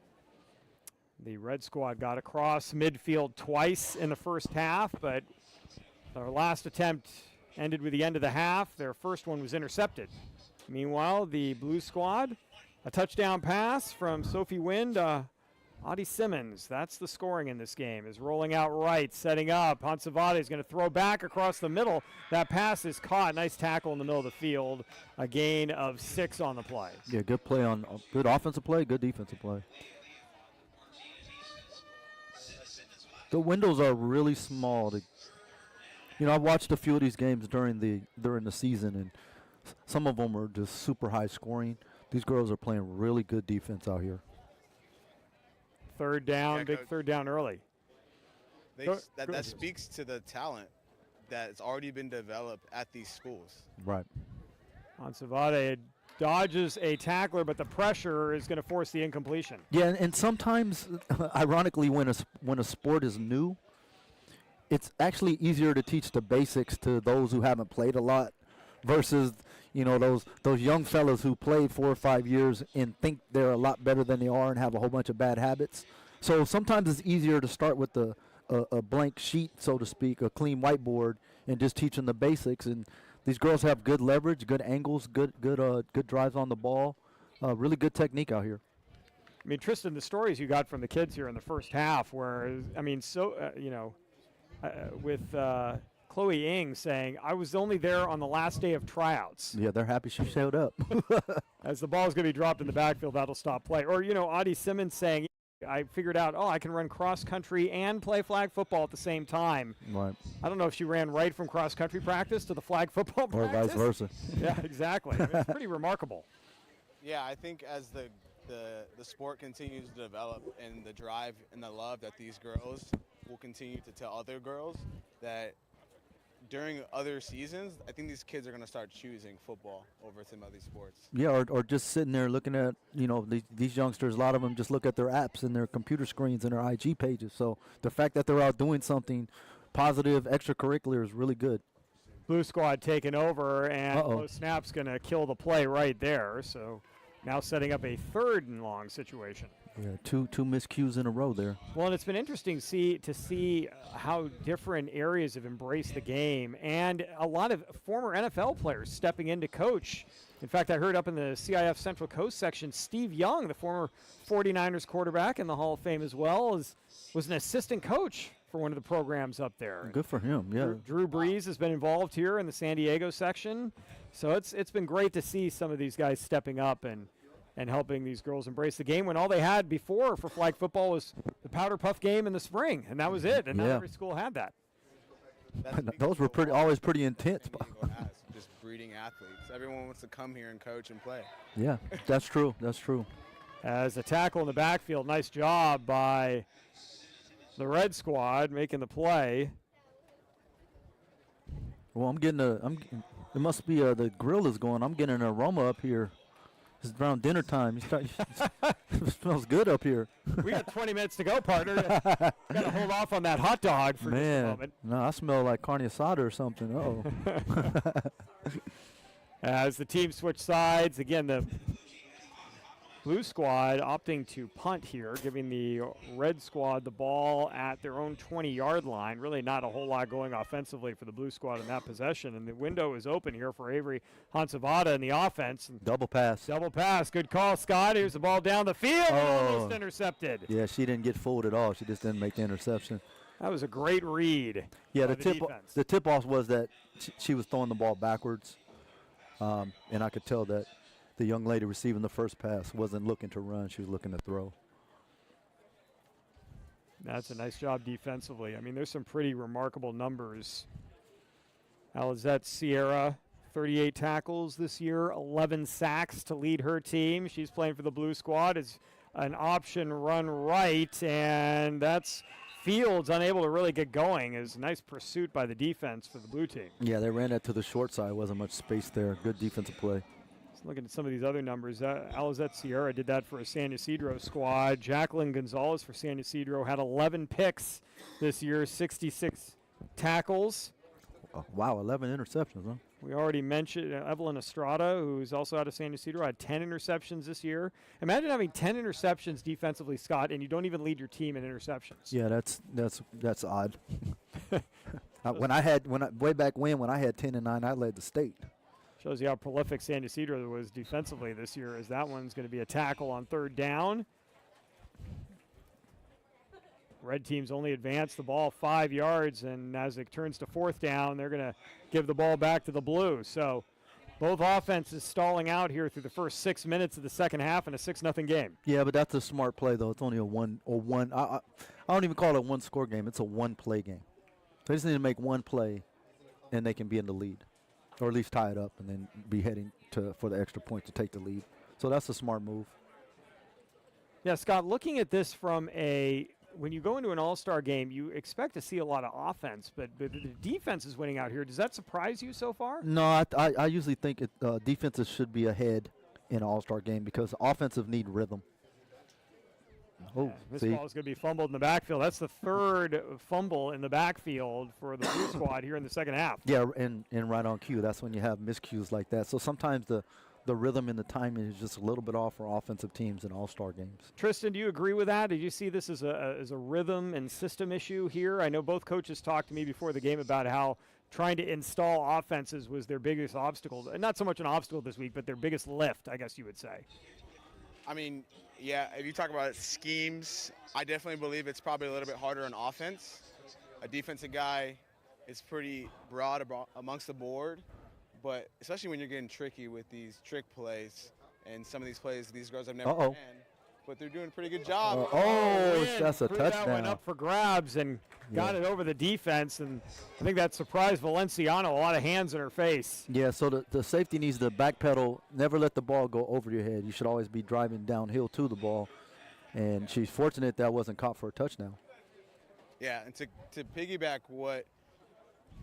The red squad got across midfield twice in the first half, but their last attempt ended with the end of the half. Their first one was intercepted. Meanwhile, the blue squad, a touchdown pass from Sophie Wind, Audie Simmons, that's the scoring in this game, is rolling out right, setting up. Hansavade is going to throw back across the middle. That pass is caught. Nice tackle in the middle of the field. A gain of 6 on the play. Yeah, good play on good offensive play, good defensive play. The windows are really small. I've watched a few of these games during the season, and some of them are just super high scoring. These girls are playing really good defense out here. Third down, Yeah, big Coach. third down early. That speaks to the talent that's already been developed at these schools. Right. Hansavade dodges a tackler, but the pressure is going to force the incompletion. Yeah, and sometimes, ironically, when a sport is new, it's actually easier to teach the basics to those who haven't played a lot versus those young fellas who played 4 or 5 years and think they're a lot better than they are and have a whole bunch of bad habits. So sometimes it's easier to start with a blank sheet, so to speak, a clean whiteboard, and just teach them the basics. And these girls have good leverage, good angles, good drives on the ball, really good technique out here. I mean, Tristan, the stories you got from the kids here in the first half were, with Chloe Ng saying, I was only there on the last day of tryouts. Yeah, they're happy she showed up. As the ball is going to be dropped in the backfield, that'll stop play. Or, Audie Simmons saying, I figured out, I can run cross country and play flag football at the same time. Right. I don't know if she ran right from cross country practice to the flag football Or practice. vice versa. Yeah, exactly. I mean, it's pretty remarkable. Yeah, I think as the sport continues to develop and the drive and the love that these girls will continue to tell other girls that during other seasons, I think these kids are going to start choosing football over some other sports. Yeah, or just sitting there looking at, these youngsters, a lot of them just look at their apps and their computer screens and their IG pages. So the fact that they're out doing something positive, extracurricular is really good. Blue squad taking over, and close snap's going to kill the play right there. So now setting up a 3rd and long situation. Yeah, two miscues in a row there. Well, and it's been interesting to see how different areas have embraced the game, and a lot of former NFL players stepping in to coach. In fact, I heard up in the CIF Central Coast section, Steve Young, the former 49ers quarterback in the Hall of Fame as well, was an assistant coach for one of the programs up there. Good for him, yeah. Drew Brees has been involved here in the San Diego section. So it's been great to see some of these guys stepping up and helping these girls embrace the game when all they had before for flag football was the powder puff game in the spring, and that was it. And not every school had that. Those were always pretty intense. Just breeding athletes. Everyone wants to come here and coach and play. Yeah, that's true. That's true. As a tackle in the backfield, nice job by the red squad making the play. Well, it must be the grill is going. I'm getting an aroma up here. It's around dinner time. It smells good up here. We got 20 minutes to go, partner. Got to hold off on that hot dog for just a moment. No, I smell like carne asada or something. Uh-oh. As the team switch sides, again, the blue squad opting to punt here, giving the red squad the ball at their own 20-yard line. Really not a whole lot going offensively for the blue squad in that possession. And the window is open here for Avery Hansavada in the offense. Double pass. Double pass. Good call, Scott. Here's the ball down the field. Almost intercepted. Yeah, she didn't get fooled at all. She just didn't make the interception. That was a great read. Yeah, by the tip-off was that she was throwing the ball backwards. And I could tell that the young lady receiving the first pass wasn't looking to run. She was looking to throw. That's a nice job defensively. I mean, there's some pretty remarkable numbers. Alizette Sierra, 38 tackles this year, 11 sacks to lead her team. She's playing for the blue squad. It's an option run right, and that's Fields unable to really get going. Is a nice pursuit by the defense for the blue team. Yeah, they ran that to the short side. Wasn't much space there. Good defensive play. Looking at some of these other numbers, Alizette Sierra did that for a San Ysidro squad. Jacqueline Gonzalez for San Ysidro had 11 picks this year, 66 tackles. Oh, wow, 11 interceptions, huh? We already mentioned Evelyn Estrada, who's also out of San Ysidro, had 10 interceptions this year. Imagine having 10 interceptions defensively, Scott, and you don't even lead your team in interceptions. Yeah, that's odd. Way back when I had 10 and 9, I led the state. Shows you how prolific San Ysidro was defensively this year, as that one's going to be a tackle on 3rd down. Red team's only advanced the ball 5 yards, and as it turns to 4th down, they're going to give the ball back to the blue. So both offenses stalling out here through the first 6 minutes of the second half in a 6-0 game. Yeah, but that's a smart play, though. It's only a one. I don't even call it a one-score game. It's a one-play game. They just need to make one play, and they can be in the lead. Or at least tie it up and then be heading for the extra point to take the lead. So that's a smart move. Yeah, Scott, looking at this from when you go into an all-star game, you expect to see a lot of offense, but the defense is winning out here. Does that surprise you so far? No, I usually think defenses should be ahead in an all-star game because offensive need rhythm. Oh, this ball is going to be fumbled in the backfield. That's the 3rd fumble in the backfield for the blue squad here in the second half. Yeah, and right on cue. That's when you have miscues like that. So sometimes the rhythm and the timing is just a little bit off for offensive teams in all-star games. Tristan, do you agree with that? Did you see this as a rhythm and system issue here? I know both coaches talked to me before the game about how trying to install offenses was their biggest obstacle. Not so much an obstacle this week, but their biggest lift, I guess you would say. I mean, yeah, if you talk about schemes, I definitely believe it's probably a little bit harder on offense. A defensive guy it's pretty broad amongst the board, but especially when you're getting tricky with these trick plays and some of these plays these girls have never ran, but they're doing a pretty good job. That's a Threw that one touchdown. up for grabs and got it over the defense, and I think that surprised Valenciano. A lot of hands in her face. Yeah, so the safety needs to backpedal, never let the ball go over your head. You should always be driving downhill to the ball, and she's fortunate that wasn't caught for a touchdown. Yeah, and to piggyback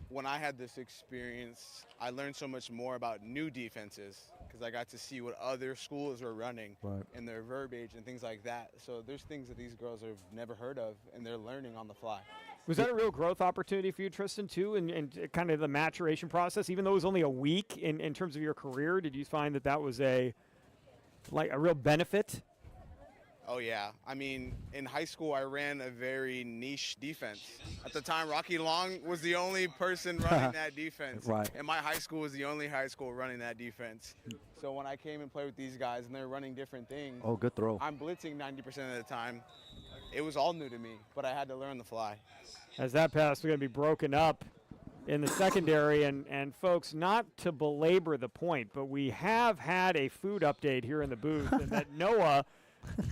when I had this experience, I learned so much more about new defenses because I got to see what other schools were running and their verbiage and things like that. So there's things that these girls have never heard of, and they're learning on the fly. Was that a real growth opportunity for you, Tristan, too, and kind of the maturation process? Even though it was only a week in terms of your career, did you find that was a real benefit? Oh, yeah. I mean, in high school, I ran a very niche defense. At the time, Rocky Long was the only person running that defense. And my high school was the only high school running that defense. So when I came and played with these guys and they're running different things, good throw. I'm blitzing 90% of the time. It was all new to me, but I had to learn on the fly. As that pass is going to be broken up in the secondary, and folks, not to belabor the point, but we have had a food update here in the booth, and that Noah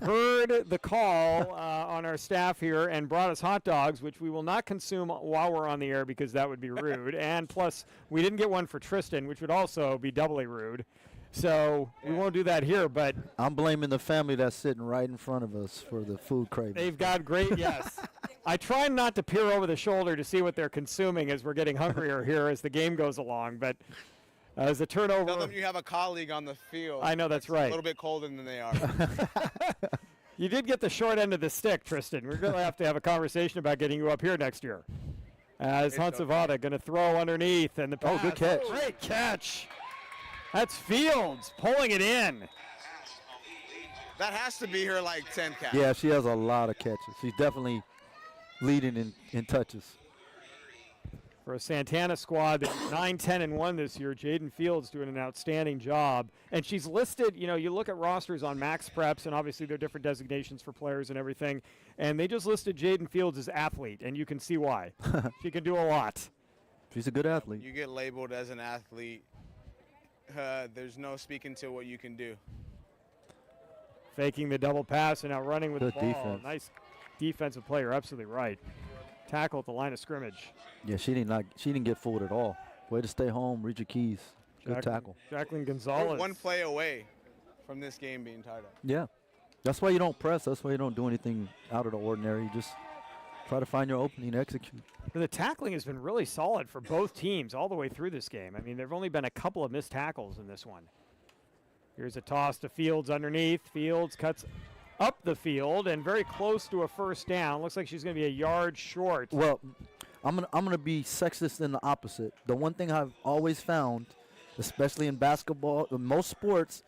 heard the call on our staff here and brought us hot dogs, which we will not consume while we're on the air because that would be rude. And plus, we didn't get one for Tristan, which would also be doubly rude. So we won't do that here, but I'm blaming the family that's sitting right in front of us for the food craving. They've got great, yes. I try not to peer over the shoulder to see what they're consuming as we're getting hungrier here as the game goes along, but as the turnover. Tell them you have a colleague on the field. I know that's right. A little bit colder than they are. You did get the short end of the stick, Tristan. We're going to have a conversation about getting you up here next year. As Huntsavada going to throw underneath, and the pass. Good catch. Great catch. That's Fields pulling it in. That has to be her 10th catch. Yeah, she has a lot of catches. She's definitely leading in touches. For a Santana squad that's 9-10-1 this year, Jaden Fields doing an outstanding job. And she's listed, you look at rosters on Max Preps, and obviously there are different designations for players and everything, and they just listed Jaden Fields as athlete, and you can see why. She can do a lot. She's a good athlete. You get labeled as an athlete, there's no speaking to what you can do. Faking the double pass and now running with Good the ball. defense. Nice defensive play. You're absolutely right. Tackle at the line of scrimmage. Yeah, she didn't get fooled at all. Way to stay home, read your keys. Good tackle. Jacqueline We're Gonzalez. one play away from this game being tied up. Yeah. That's why you don't press. That's why you don't do anything out of the ordinary. You just try to find your opening, execute. The tackling has been really solid for both teams all the way through this game. I mean, there have only been a couple of missed tackles in this one. Here's a toss to Fields underneath. Fields cuts up the field and very close to a first down. Looks like she's going to be a yard short. Well, I'm gonna be sexist in the opposite. The one thing I've always found, especially in basketball, in most sports,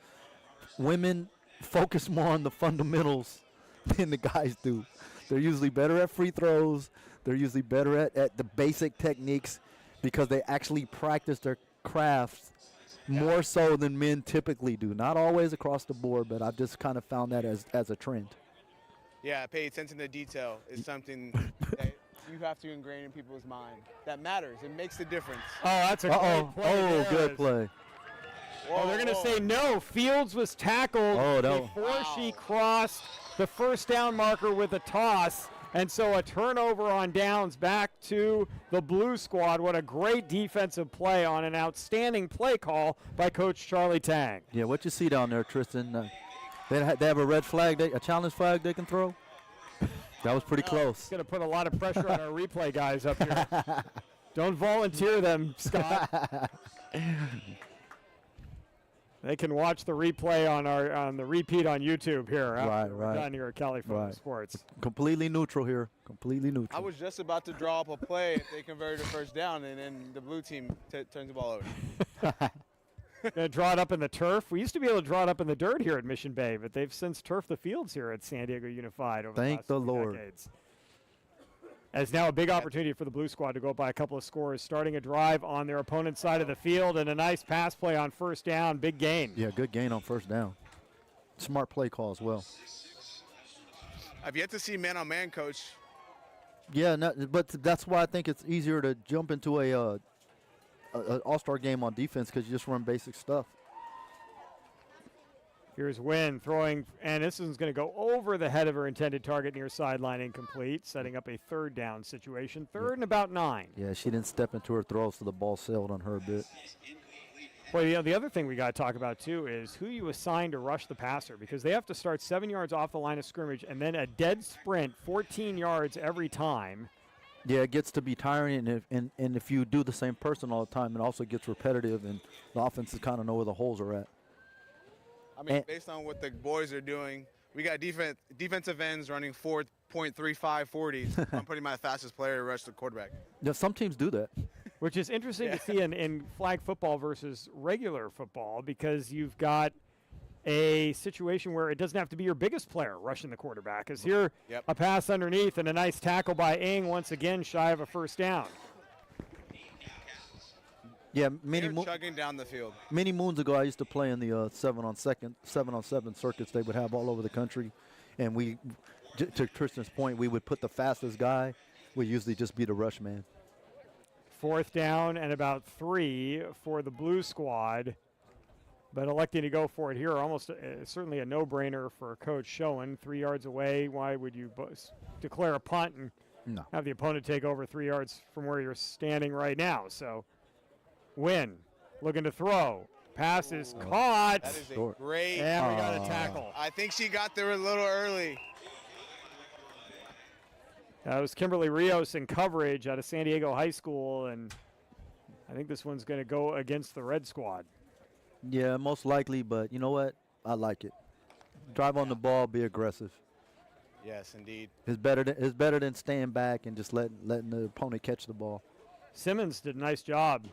women focus more on the fundamentals than the guys do. They're usually better at free throws. They're usually better at the basic techniques because they actually practice their crafts more so than men typically do. Not always across the board, but I've just kind of found that as a trend. Yeah, pay attention to detail is something that you have to ingrain in people's mind. That matters. It makes the difference. Oh, that's a great play. There Good is. play. Oh, they're going to say no. Fields was tackled before she crossed the first down marker with a toss. And so a turnover on downs back to the Blue Squad. What a great defensive play on an outstanding play call by Coach Charlie Tang. Yeah, what you see down there, Tristan? They have a red flag, a challenge flag they can throw? That was pretty close. It's going to put a lot of pressure on our replay guys up here. Don't volunteer them, Scott. They can watch the replay on the repeat on YouTube here. We're done here at California Sports. Completely neutral here. Completely neutral. I was just about to draw up a play if they converted a first down, and then the blue team turns the ball over. Going to draw it up in the turf. We used to be able to draw it up in the dirt here at Mission Bay, but they've since turfed the fields here at San Diego Unified over Thank the the last few Lord. decades. As now a big opportunity for the Blue Squad to go up by a couple of scores, starting a drive on their opponent's side of the field and a nice pass play on first down. Big gain. Yeah, good gain on first down. Smart play call as well. I've yet to see man-on-man, Coach. Yeah, but that's why I think it's easier to jump into a all-star game on defense because you just run basic stuff. Here's Wynn throwing, and this one's going to go over the head of her intended target near sideline, incomplete, setting up a third down situation. Third and about 9. Yeah, she didn't step into her throw, so the ball sailed on her a bit. Well, the other thing we got to talk about, too, is who you assign to rush the passer, because they have to start 7 yards off the line of scrimmage and then a dead sprint 14 yards every time. Yeah, it gets to be tiring, and if you do the same person all the time, it also gets repetitive, and the offenses kind of know where the holes are at. I mean, based on what the boys are doing, we got defensive ends running 4.35 40s. I'm putting my fastest player to rush the quarterback. Yeah, some teams do that. Which is interesting to see in flag football versus regular football, because you've got a situation where it doesn't have to be your biggest player rushing the quarterback. Because here, a pass underneath and a nice tackle by Ng, once again shy of a first down. Yeah, chugging down the field. Many moons ago, I used to play in the 7-on-7 circuits they would have all over the country, and to Tristan's point, we would put the fastest guy. Would usually just be the rush man. Fourth down and about 3 for the blue squad, but electing to go for it here, almost certainly a no-brainer for Coach Schoen. 3 yards away, why would you declare a punt and have the opponent take over 3 yards from where you're standing right now? So Wynn looking to throw. Pass is caught. That is a great. And we got a tackle. I think she got there a little early. That was Kimberly Rios in coverage out of San Diego High School, and I think this one's going to go against the red squad. Yeah, most likely, but you know what? I like it. Drive on the ball, be aggressive. Yes, indeed. It's better than staying back and just letting the opponent catch the ball. Simmons did a nice job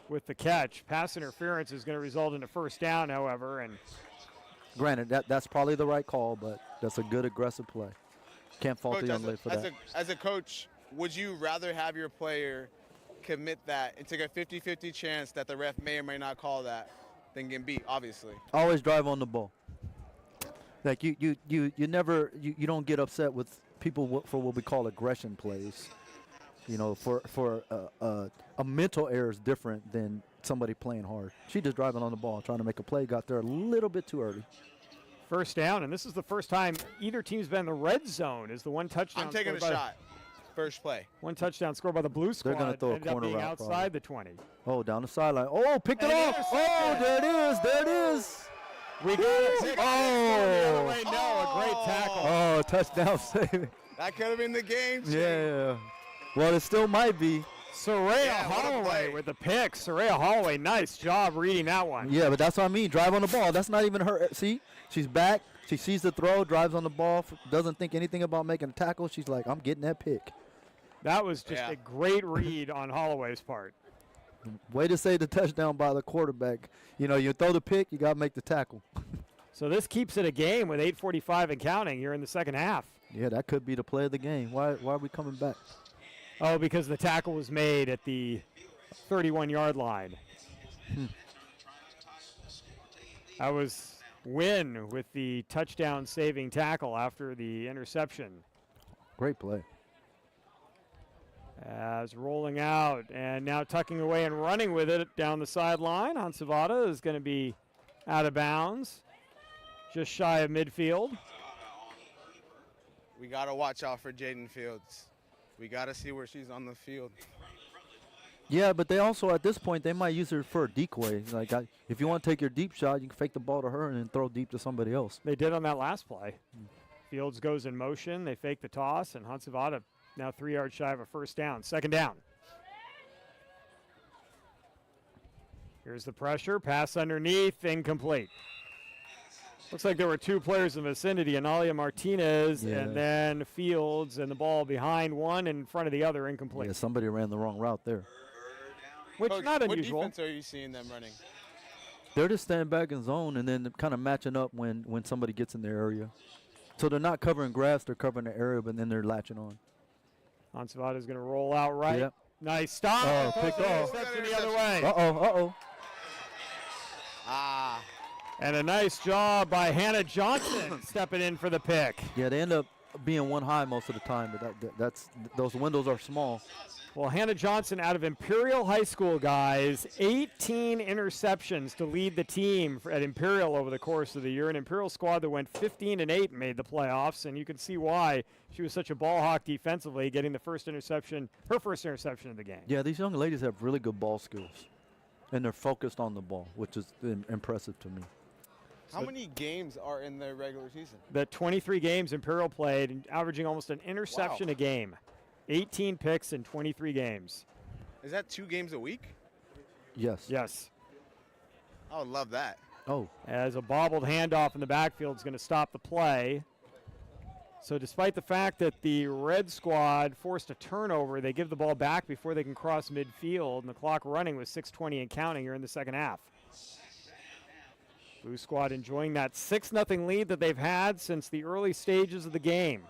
with the catch. Pass interference is going to result in a first down, however. And granted, that's probably the right call, but that's a good aggressive play. Can't fault the young lady for that. As a coach, would you rather have your player commit that and take a 50-50 chance that the ref may or may not call that than get beat, obviously? Always drive on the ball. Like you don't get upset with people for what we call aggression plays. You know, for a mental error is different than somebody playing hard. She just driving on the ball, trying to make a play, got there a little bit too early. First down, and this is the first time either team's been in the red zone. Is the one touchdown? I'm taking a shot. First play. One touchdown scored by the blue squad. They're going to throw a corner route outside the 20. Oh, down the sideline. Oh, picked it off. Oh, there it is. There it is. We got it. Oh, wait, no, a great tackle. Oh, touchdown save. That could have been the game. Yeah. Well, it still might be. Soraya Holloway with the pick. Soraya Holloway, nice job reading that one. Yeah, but that's what I mean. Drive on the ball. That's not even her. See, she's back. She sees the throw, drives on the ball, doesn't think anything about making a tackle. She's like, I'm getting that pick. That was just a great read on Holloway's part. Way to say the touchdown by the quarterback. You know, you throw the pick, you got to make the tackle. So this keeps it a game with 8:45 and counting here in the second half. Yeah, that could be the play of the game. Why are we coming back? Oh, because the tackle was made at the 31-yard line. That was Wynn with the touchdown-saving tackle after the interception. Great play. As rolling out and now tucking away and running with it down the sideline. Hansavada is going to be out of bounds, just shy of midfield. We got to watch out for Jaden Fields. We got to see where she's on the field. Yeah, but they also, at this point, they might use her for a decoy. Like, if you want to take your deep shot, you can fake the ball to her and then throw deep to somebody else. They did on that last play. Fields goes in motion. They fake the toss, and Hansavada now 3 yards shy of a first down. Second down. Here's the pressure. Pass underneath. Incomplete. Looks like there were two players in the vicinity, Analia Martinez and then Fields, and the ball behind one and in front of the other, incomplete. Yeah, somebody ran the wrong route there. Which Coach, not unusual. What defense are you seeing them running? They're just standing back in zone and then kind of matching up when somebody gets in their area. So they're not covering grass, they're covering the area, but then they're latching on. Hansavada is going to roll out right. Yep. Nice stop. Oh, picked off. Interception the other way. Uh-oh. And a nice job by Hannah Johnson stepping in for the pick. Yeah, they end up being one high most of the time, but that's those windows are small. Well, Hannah Johnson out of Imperial High School, guys, 18 interceptions to lead the team at Imperial over the course of the year. An Imperial squad that went 15-8 and made the playoffs, and you can see why she was such a ball hawk defensively, getting the first interception, her first interception of the game. Yeah, these young ladies have really good ball skills, and they're focused on the ball, which is impressive to me. How many games are in the regular season? The 23 games Imperial played, and averaging almost an interception a game. 18 picks in 23 games. Is that 2 games a week? Yes. Yes. I would love that. Oh. As a bobbled handoff in the backfield is going to stop the play. So despite the fact that the red squad forced a turnover, they give the ball back before they can cross midfield, and the clock running with 6:20 and counting here in the second half. Blue squad enjoying that 6-0 lead that they've had since the early stages of the game,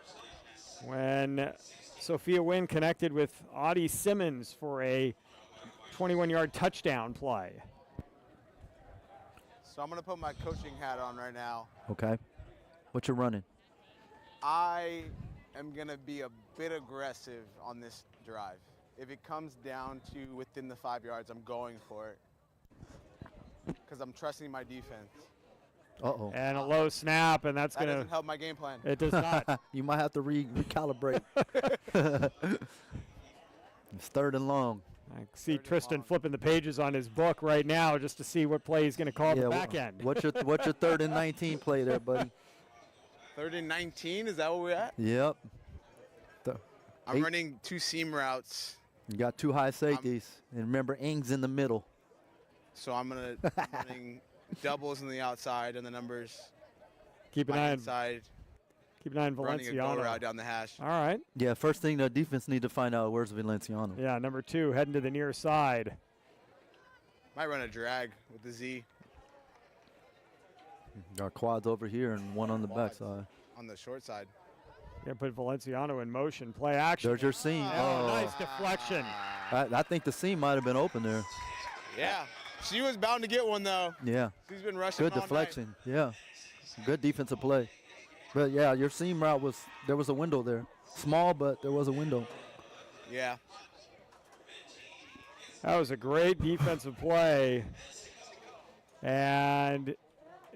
when Sophia Wynn connected with Audie Simmons for a 21-yard touchdown play. So I'm going to put my coaching hat on right now. Okay. What you running? I am going to be a bit aggressive on this drive. If it comes down to within the 5 yards, I'm going for it because I'm trusting my defense. Uh-oh. And a low snap, and that's That going to doesn't help my game plan. It does not. You might have to recalibrate. It's 3rd and long. I see Tristan flipping the pages on his book right now just to see what play he's going to call the back end. What's your 3rd and 19 play there, buddy? 3rd and 19, is that where we're at? Yep. I'm running 2 seam routes. You got 2 high safeties. And remember, Ing's in the middle. So I'm going to running doubles on the outside and the numbers. Keep an eye on inside. Keep an eye on Running a go Valenciano. route down the hash. All right. Yeah, first thing the defense need to find out, where's Valenciano? Yeah, number 2 heading to the near side. Might run a drag with the Z. Our quads over here and one on the backside. On the short side. Gonna put Valenciano in motion. Play action. There's your seam. Oh, Oh, nice deflection. I think the seam might have been open there. Yeah. She was bound to get one, though. Yeah. She's been rushing Good all deflection. Yeah. Good defensive play. But, yeah, your seam route there was a window there. Small, but there was a window. night. Yeah. That was a great defensive play. And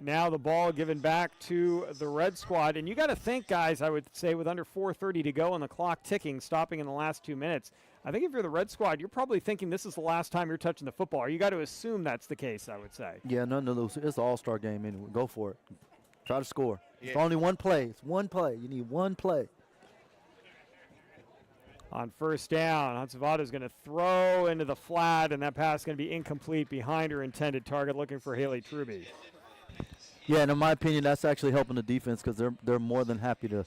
now the ball given back to the red squad. And you got to think, guys, I would say with under 4:30 to go and the clock ticking, stopping in the last 2 minutes, I think if you're the red squad, you're probably thinking this is the last time you're touching the football. Or you got to assume that's the case, I would say. Yeah, none to lose. It's an all-star game anyway. Go for it. Try to score. Yeah. It's only one play. It's one play. You need one play. On first down, Hansavada is going to throw into the flat, and that pass is going to be incomplete behind her intended target, looking for Haley Truby. Yeah, and in my opinion, that's actually helping the defense because they're more than happy to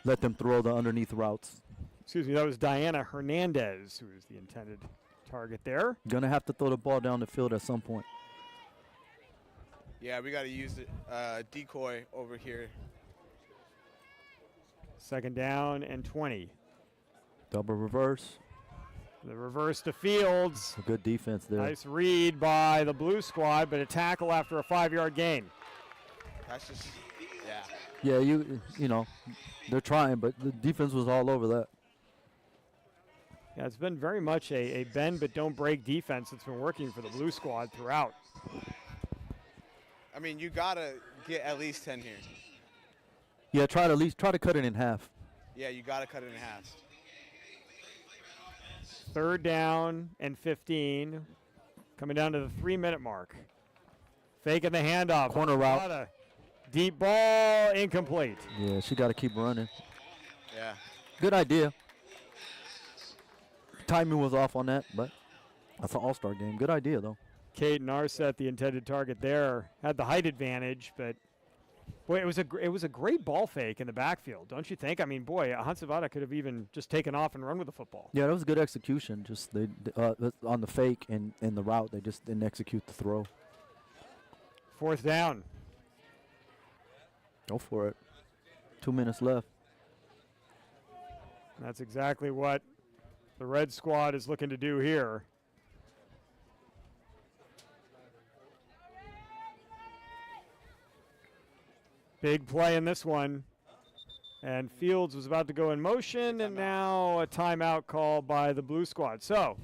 let them throw the underneath routes. Excuse me, that was Diana Hernandez who was the intended target there. Going to have to throw the ball down the field at some point. Yeah, we got to use the decoy over here. Second down and 20. Double reverse. The reverse to Fields. A good defense there. Nice read by the blue squad, but a tackle after a 5-yard gain. That's just, yeah. Yeah, you know, they're trying, but the defense was all over that. Yeah, it's been very much a bend but don't break defense that's been working for the blue squad throughout. I mean, you got to get at least 10 here. Yeah, try to cut it in half. Yeah, you got to cut it in half. Third down and 15. Coming down to the 3-minute mark. Faking the handoff. Corner route. Deep ball, incomplete. Yeah, she got to keep running. Yeah. Good idea. Timing was off on that, but that's an all-star game. Good idea, though. Kate Narset, the intended target there, had the height advantage, but boy, it was a great ball fake in the backfield, don't you think? I mean, boy, Hansavada could have even just taken off and run with the football. Yeah, that was good execution. Just they on the fake and the route, they just didn't execute the throw. Fourth down. Go for it. 2 minutes left. That's exactly what the red squad is looking to do here. Big play in this one. And Fields was about to go in motion, and now a timeout call by the Blue Squad. So,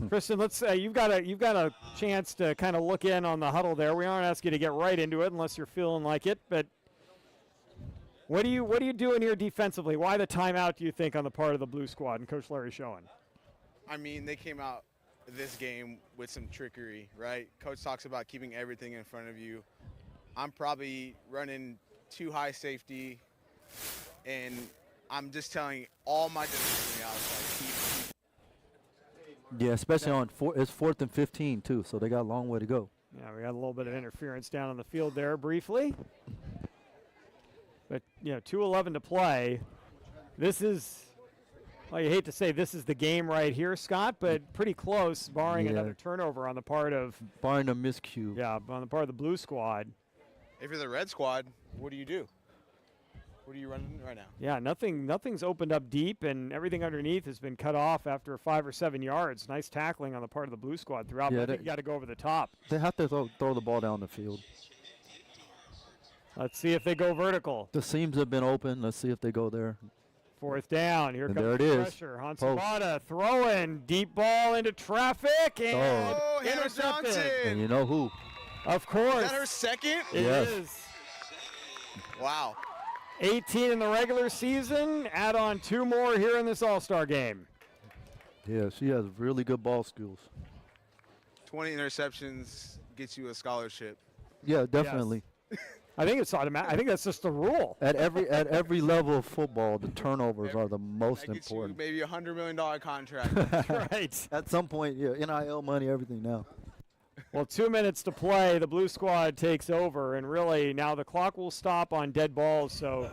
Kristen, let's say you've got a chance to kind of look in on the huddle there. We aren't asking you to get right into it unless you're feeling like it, but what are you doing here defensively? Why the timeout, do you think, on the part of the Blue Squad and Coach Larry Schoen? I mean, they came out this game with some trickery, right? Coach talks about keeping everything in front of you. I'm probably running too high safety, and I'm just telling all my defenders outside, keep. Yeah, especially on it's 4th and 15 too, so they got a long way to go. Yeah, we got a little bit of interference down on the field there briefly. But, 2:11 to play. This is, well, you hate to say this is the game right here, Scott, but pretty close, barring another turnover on the part of. Barring a miscue. Yeah, on the part of the Blue Squad. If you're the Red Squad, what do you do? What are you running right now? Yeah, nothing's opened up deep, and everything underneath has been cut off after 5 or 7 yards. Nice tackling on the part of the Blue Squad throughout, but I think you got to go over the top. They have to throw the ball down the field. Let's see if they go vertical. The seams have been open. Let's see if they go there. 4th down. Here And comes there the it is. pressure. Hansabata throwing deep ball into traffic and Hannah intercepted. Johnson. And you know who? Of course. Is that her second? It Yes. is. Wow. 18 in the regular season. Add on 2 more here in this All-Star game. Yeah, she has really good ball skills. 20 interceptions gets you a scholarship. Yeah, definitely. I think it's automatic. I think that's just the rule. At every level of football, the turnovers are the most That gets important. you maybe a $100 million contract. Right. At some point, yeah, NIL money, everything now. Well, 2 minutes to play. The Blue Squad takes over, and really now the clock will stop on dead balls, so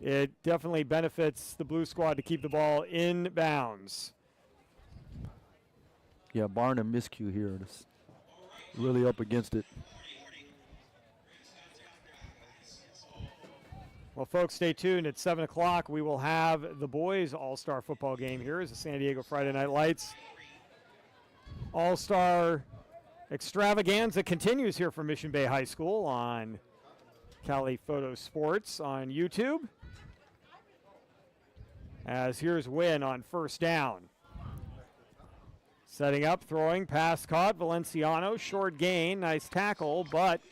it definitely benefits the Blue Squad to keep the ball in bounds. Yeah, barring a miscue here, it's really up against it. Well, folks, stay tuned. At 7 o'clock, we will have the boys' All-Star football game here as the San Diego Friday Night Lights All-Star extravaganza continues here from Mission Bay High School on Cali Photo Sports on YouTube. As here's Wynn on 1st down. Setting up, throwing, pass caught, Valenciano, short gain, nice tackle, but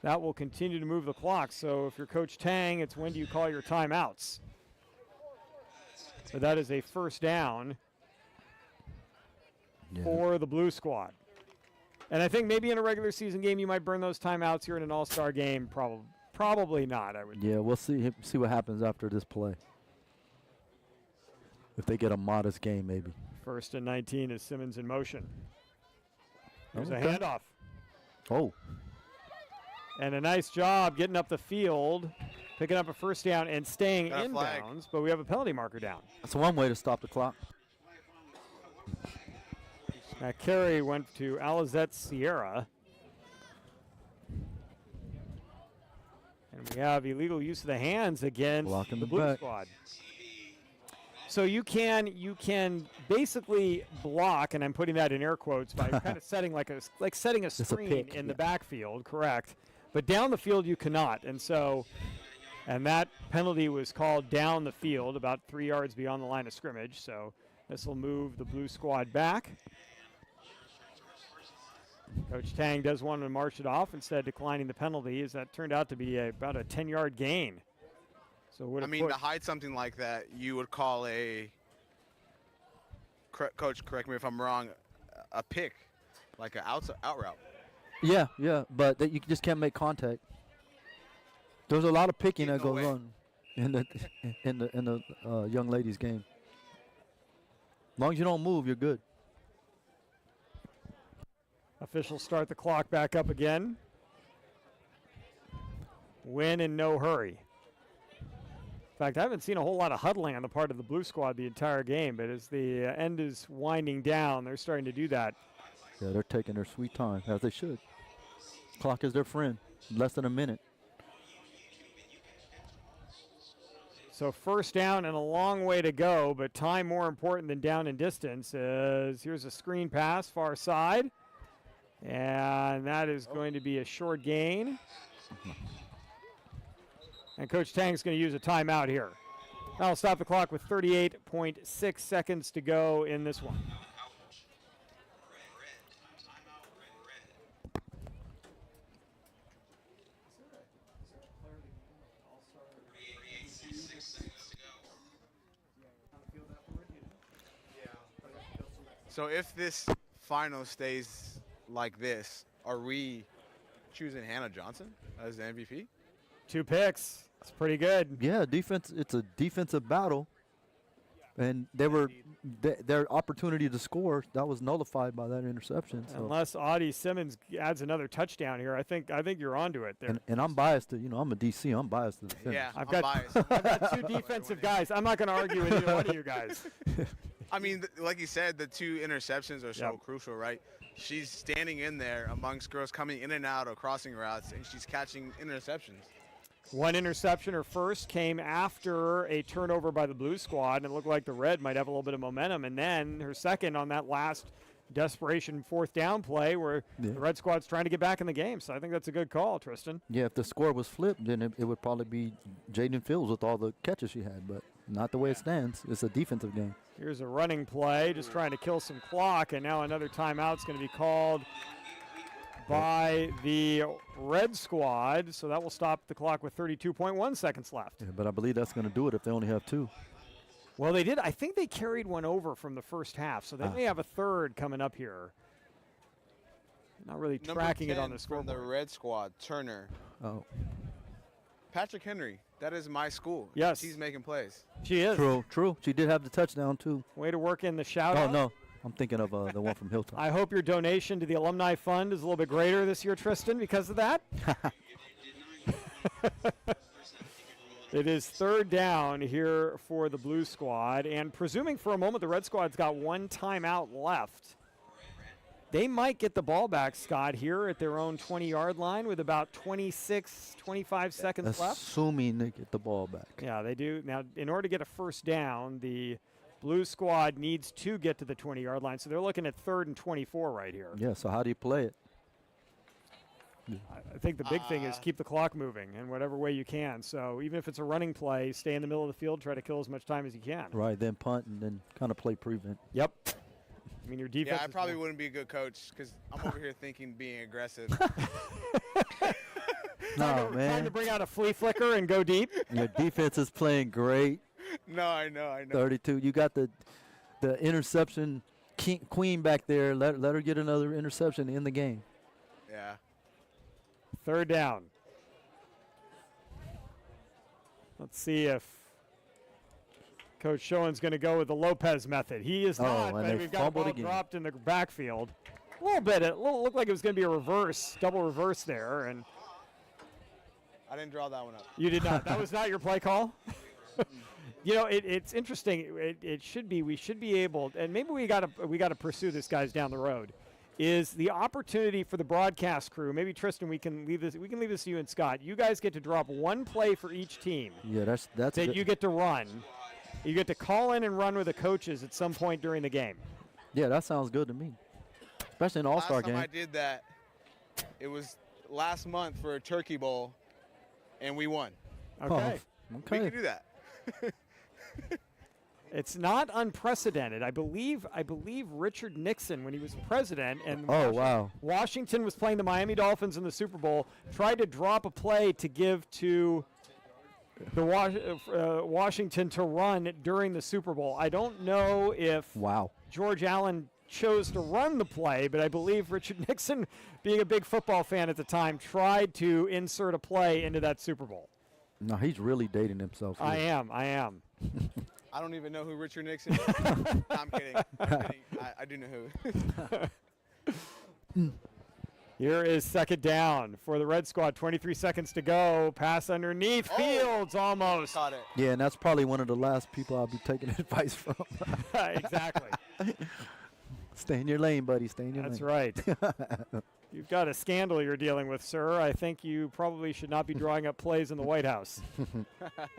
that will continue to move the clock. So if you're Coach Tang, it's when do you call your timeouts? So that is a 1st down for the Blue Squad. And I think maybe in a regular season game you might burn those timeouts. Here in an all-star game, probably not, I would. Yeah, we'll see what happens after this play. If they get a modest game, maybe. 1st and 19 is Simmons in motion. There's a Okay. handoff. Oh. And a nice job getting up the field, picking up a 1st down and staying Got a in flag. bounds, but we have a penalty marker down. That's one way to stop the clock. That carry went to Alizette Sierra. And we have illegal use of the hands against Blocking the the Blue back. Squad. So you can basically block, and I'm putting that in air quotes by kind of setting setting a a screen pick, in the yeah. backfield, correct? But down the field you cannot, and that penalty was called down the field, about 3 yards beyond the line of scrimmage. So this will move the Blue Squad back. Coach Tang does want to march it off instead, declining the penalty, as that turned out to be about a 10-yard gain. So I mean, to hide something like that, you would call Coach, correct me if I'm wrong, a pick, like an out route. Yeah, but that you just can't make contact. There's a lot of picking that No goes way. on in the young ladies game. As long as you don't move, you're good. Officials start the clock back up again. Win in no hurry. In fact, I haven't seen a whole lot of huddling on the part of the Blue Squad the entire game, but as the end is winding down, they're starting to do that. Yeah, they're taking their sweet time, as they should. Clock is their friend. Less than a minute. So 1st down and a long way to go, but time more important than down in distance. As here's a screen pass, far side. And that is going to be a short gain. And Coach Tang's going to use a timeout here. That'll stop the clock with 38.6 seconds to go in this one. So if this final stays like this, are we choosing Hannah Johnson as the MVP? 2 picks. It's pretty good. Yeah, defense. It's a defensive battle, and their opportunity to score that was nullified by that interception. So. Unless Audie Simmons adds another touchdown here, I think you're onto it there. And I'm biased to, I'm a DC. I'm biased to the defense. Yeah, I've I'm got biased. I've got 2 defensive guys. I'm not going to argue with either one of you guys. I mean, like you said, the 2 interceptions are so Yep. crucial, right? She's standing in there amongst girls coming in and out of crossing routes, and she's catching interceptions. 1 interception, her first, came after a turnover by the blue squad, and it looked like the red might have a little bit of momentum. And then her second on that last desperation 4th down play where the red squad's trying to get back in the game. So I think that's a good call, Tristan. Yeah, if the score was flipped, then it would probably be Jaden Fields with all the catches she had, but not the way it stands. It's a defensive game. Here's a running play, just trying to kill some clock, and now another timeout's going to be called by the red squad, so that will stop the clock with 32.1 seconds left. Yeah, but I believe that's going to do it if they only have 2. Well, they did. I think they carried one over from the first half, so they may have a third coming up here. Not really tracking it on the from scoreboard. the red squad, Turner. Oh, Patrick Henry. That is my school. Yes. She's making plays. She is. true. She did have the touchdown, too. Way to work in the shout Oh, out. no. I'm thinking of the one from Hilltop. I hope your donation to the Alumni Fund is a little bit greater this year, Tristan, because of that. It is 3rd down here for the blue squad, and presuming for a moment the red squad's got 1 timeout left, they might get the ball back, Scott, here at their own 20-yard line with about 26, 25 seconds left. Assuming they get the ball back. Yeah, they do. Now, in order to get a first down, the blue squad needs to get to the 20-yard line, so they're looking at 3rd and 24 right here. Yeah, so how do you play it? I think the big thing is keep the clock moving in whatever way you can. So even if it's a running play, stay in the middle of the field, try to kill as much time as you can. Right, then punt and then kind of play prevent. Yep. I mean, your defense. Yeah, I is probably more- wouldn't be a good coach because I'm over here thinking being aggressive. No, Trying to man. bring out a flea flicker and go deep. Your defense is playing great. No, I know. 32. You got the interception queen back there. Let her get another interception in the game. Yeah. 3rd down. Let's see if Coach Schoen's going to go with the Lopez method. He is not, and but they we've got a fumbled ball again. dropped in the backfield. A little bit. It looked like it was going to be a reverse, double reverse there, and I didn't draw that one up. you did not. That was not your play call? You know, it's interesting. It should be. We should be able, and maybe we got to pursue this guys down the road. Is the opportunity for the broadcast crew? Maybe Tristan, we can leave this. We can leave this to you and Scott. You guys get to drop 1 play for each team Yeah, that's that good. you get to run. You get to call in and run with the coaches at some point during the game. Yeah, that sounds good to me. Especially in an all-star Last time game. I did that, it was last month for a turkey bowl, and we won. Okay. Oh, We okay. can do that. It's not unprecedented. I believe Richard Nixon, when he was president, and Oh, wow. Washington was playing the Miami Dolphins in the Super Bowl, tried to drop a play to give to the Washington to run during the Super Bowl. I don't know if Wow. George Allen chose to run the play, but I believe Richard Nixon, being a big football fan at the time, tried to insert a play into that Super Bowl. No, he's really dating himself. I here. am. I don't even know who Richard Nixon is. No, I'm kidding. I do know who. Here is 2nd down for the Red Squad. 23 seconds to go. Pass underneath. Oh. Fields almost. Caught it. Yeah, and that's probably one of the last people I'll be taking advice from. Exactly. Stay in your lane, buddy. Stay in your That's lane. right. You've got a scandal you're dealing with, sir. I think you probably should not be drawing up plays in the White House.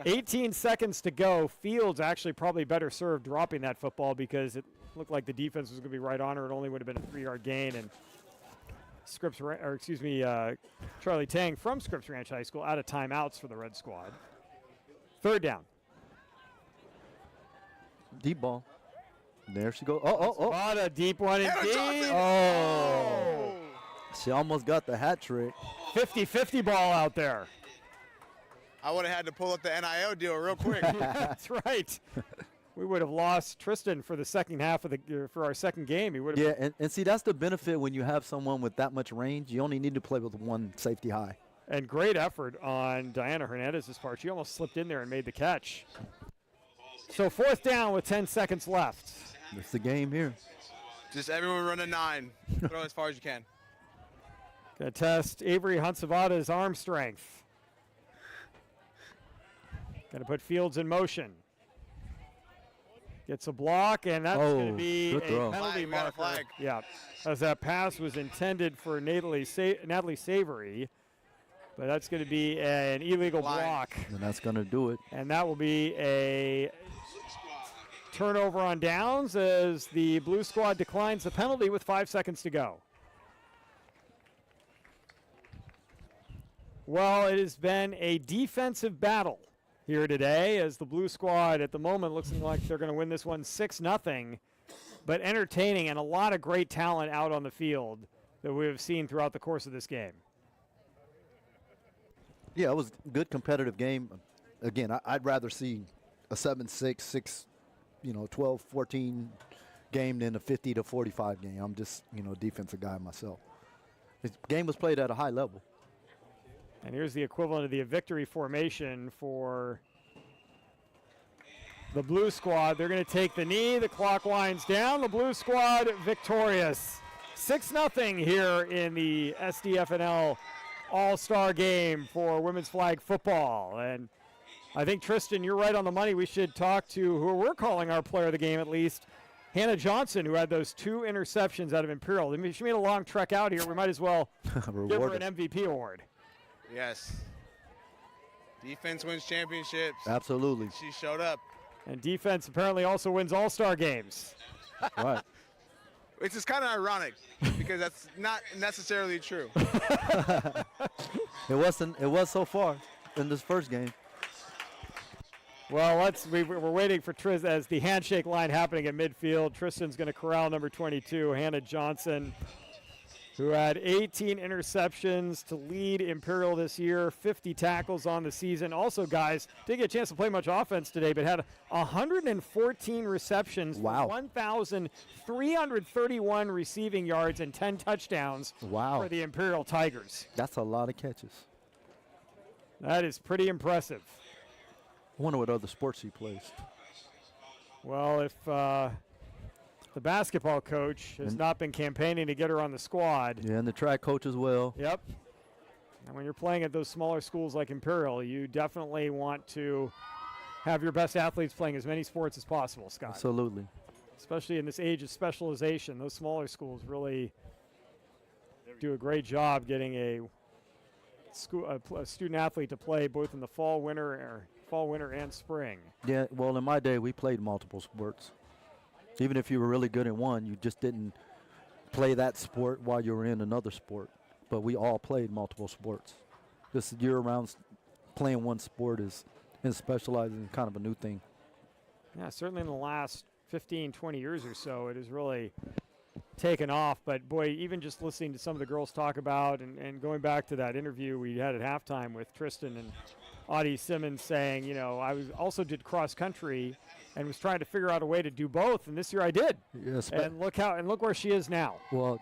18 seconds to go. Fields actually probably better served dropping that football because it looked like the defense was going to be right on her. It only would have been a 3-yard gain. And Charlie Tang from Scripps Ranch High School out of timeouts for the Red Squad. Third down. Deep ball. There she goes. Oh. What a deep one indeed. Oh. She almost got the hat trick. 50-50 ball out there. I would have had to pull up the NIL deal real quick. That's right. We would have lost Tristan for the second half of for our second game. He would have. Yeah, and see, that's the benefit when you have someone with that much range. You only need to play with one safety high. And great effort on Diana Hernandez's part. She almost slipped in there and made the catch. So fourth down with 10 seconds left. That's the game here. Just everyone run a 9. Throw as far as you can. Gonna test Avery Huntsavada's arm strength. Gonna put Fields in motion. Gets a block, and that's going to be a throw. penalty Flag, we got a marker. flag. Yeah, as that pass was intended for Natalie Savory, but that's going to be an illegal Flag. block, And that's going to do it. and that will be a turnover on downs as the blue squad declines the penalty with 5 seconds to go. Well, it has been a defensive battle here today as the blue squad at the moment looks like they're going to win this one 6-0, but entertaining and a lot of great talent out on the field that we have seen throughout the course of this game. Yeah, it was a good competitive game. Again, I'd rather see a 7-6, 12-14 game than a 50-45 game. I'm just, a defensive guy myself. This game was played at a high level. And here's the equivalent of the victory formation for the blue squad. They're going to take the knee. The clock winds down. The blue squad victorious. 6-0 here in the SDFNL All-Star game for women's flag football. And I think, Tristan, you're right on the money. We should talk to who we're calling our player of the game at least, Hannah Johnson, who had those 2 interceptions out of Imperial. I mean, she made a long trek out here. We might as well give her an MVP award. Yes. Defense wins championships. Absolutely. She showed up. And defense apparently also wins all-star games. Right. Which is kind of ironic because that's not necessarily true. It was so far in this first game. Well, we're waiting for Tristan as the handshake line happening at midfield. Tristan's going to corral number 22, Hannah Johnson, who had 18 interceptions to lead Imperial this year, 50 tackles on the season. Also, guys, didn't get a chance to play much offense today, but had 114 receptions, Wow. 1,331 receiving yards, and 10 touchdowns Wow. for the Imperial Tigers. That's a lot of catches. That is pretty impressive. I wonder what other sports he plays. Well, if the basketball coach has not been campaigning to get her on the squad. Yeah, and the track coach as well. Yep. And when you're playing at those smaller schools like Imperial, you definitely want to have your best athletes playing as many sports as possible, Scott. Absolutely. Especially in this age of specialization, those smaller schools really do a great job getting a student athlete to play both in the fall, winter, and spring. Yeah, well, in my day, we played multiple sports. Even if you were really good at one, you just didn't play that sport while you were in another sport. But we all played multiple sports. This year-round playing one sport and specializing is kind of a new thing. Yeah, certainly in the last 15, 20 years or so, it has really taken off. But, boy, even just listening to some of the girls talk about and going back to that interview we had at halftime with Tristan and Audie Simmons saying, I also did cross country and was trying to figure out a way to do both, and this year I did. Yes, and look where she is now. Well,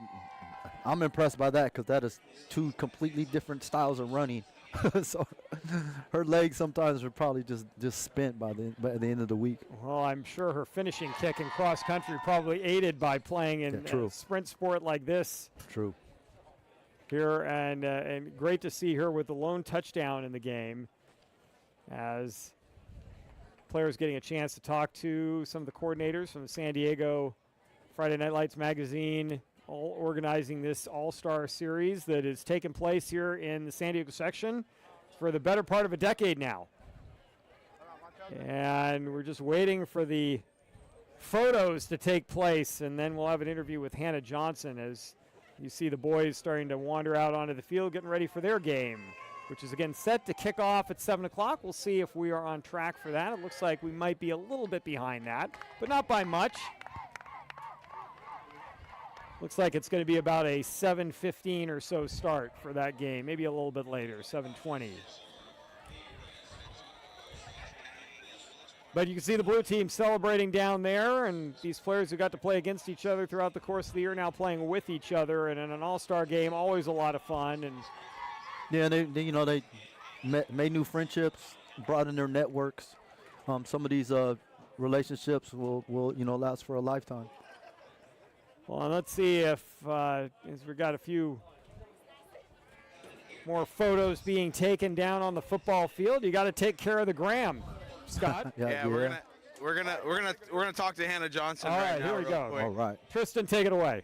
I'm impressed by that because that is 2 completely different styles of running. So her legs sometimes are probably just spent by the end of the week. Well, I'm sure her finishing kick in cross country probably aided by playing in a sprint sport like this. True. Here, and great to see her with the lone touchdown in the game as players getting a chance to talk to some of the coordinators from the San Diego Friday Night Lights magazine, all organizing this All-Star Series that has taken place here in the San Diego section for the better part of a decade now. And we're just waiting for the photos to take place, and then we'll have an interview with Hannah Johnson as You see the boys starting to wander out onto the field, getting ready for their game, which is again set to kick off at 7 o'clock. We'll see if we are on track for that. It looks like we might be a little bit behind that, but not by much. Looks like it's going to be about a 7:15 or so start for that game, maybe a little bit later, 7:20. But you can see the blue team celebrating down there, and these players who got to play against each other throughout the course of the year now playing with each other, and in an all-star game, always a lot of fun. And yeah, they made new friendships, brought in their networks. Some of these relationships will last for a lifetime. well, let's see if as we got a few more photos being taken down on the football field. You got to take care of the gram, Scott. Yeah, we're gonna talk to Hannah Johnson. All right, now, here we real go. quick. All right. Tristan, take it away.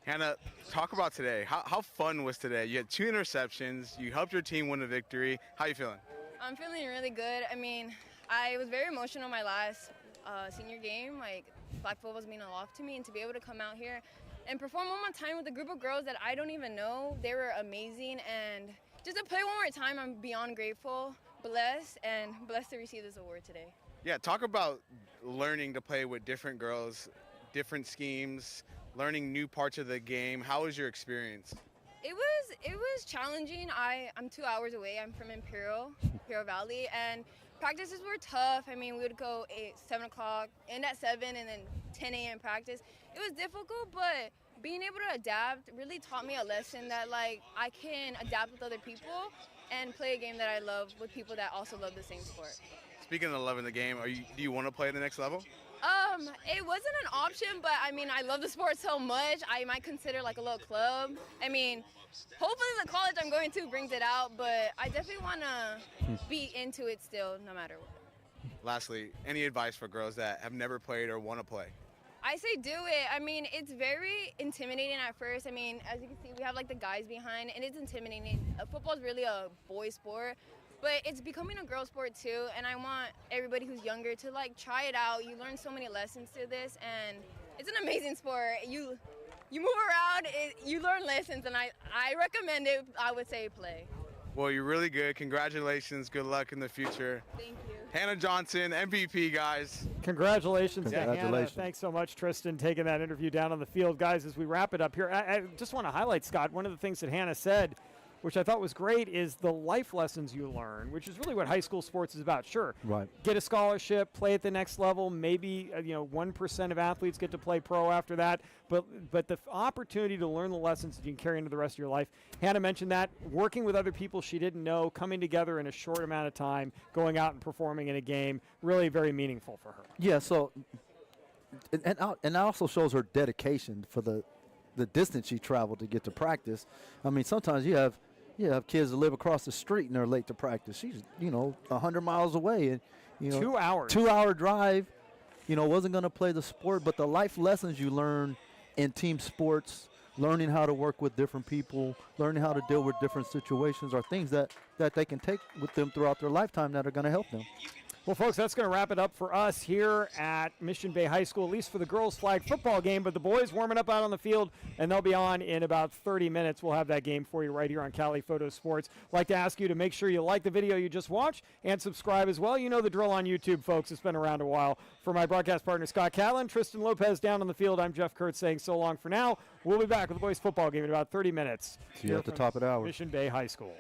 Hannah, talk about today. How fun was today? You had 2 interceptions. You helped your team win a victory. How you feeling? I'm feeling really good. I mean, I was very emotional my last senior game. Like, flag football's mean a lot to me, and to be able to come out here and perform one more time with a group of girls that I don't even know, they were amazing. And just to play one more time, I'm beyond grateful, blessed to receive this award today. Yeah, talk about learning to play with different girls, different schemes, learning new parts of the game. How was your experience? It was challenging. I'm 2 hours away. I'm from Imperial Valley, and practices were tough. I mean, we would go 7 o'clock, end at 7, and then 10 a.m. practice. It was difficult, but being able to adapt really taught me a lesson that, like, I can adapt with other people and play a game that I love with people that also love the same sport. Speaking of loving the game, do you want to play at the next level? It wasn't an option, but I mean, I love the sport so much, I might consider like a little club. I mean, hopefully the college I'm going to brings it out, but I definitely want to be into it still, no matter what. Lastly, any advice for girls that have never played or want to play? I say do it. I mean, it's very intimidating at first. I mean, as you can see, we have like the guys behind, and it's intimidating. Football is really a boy sport, but it's becoming a girl sport too, and I want everybody who's younger to like try it out. You learn so many lessons through this, and it's an amazing sport. You move around, you learn lessons, and I recommend it. I would say play. Well, you're really good. Congratulations. Good luck in the future. Thank you. Hannah Johnson, MVP, guys. Congratulations to Hannah. Congratulations. Thanks so much, Tristan, taking that interview down on the field. Guys, as we wrap it up here, I just want to highlight, Scott, one of the things that Hannah said, which I thought was great, is the life lessons you learn, which is really what high school sports is about. Sure, Right. get a scholarship, play at the next level. Maybe 1% of athletes get to play pro after that. But the opportunity to learn the lessons that you can carry into the rest of your life. Hannah mentioned that working with other people she didn't know, coming together in a short amount of time, going out and performing in a game, really very meaningful for her. Yeah. So, and it also shows her dedication for the distance she traveled to get to practice. I mean, sometimes you have kids that live across the street and they're late to practice. She's 100 miles away, and 2 hours. 2 hour drive. Wasn't going to play the sport, but the life lessons you learn in team sports, learning how to work with different people, learning how to deal with different situations, are things that they can take with them throughout their lifetime that are going to help them. Well, folks, that's going to wrap it up for us here at Mission Bay High School, at least for the girls' flag football game. But the boys warming up out on the field, and they'll be on in about 30 minutes. We'll have that game for you right here on Cali Photo Sports. I'd like to ask you to make sure you like the video you just watched and subscribe as well. You know the drill on YouTube, folks. It's been around a while. For my broadcast partner, Scott Catlin, Tristan Lopez down on the field, I'm Jeff Kurtz saying so long for now. We'll be back with the boys' football game in about 30 minutes. See you at the top of the hour. Mission Bay High School.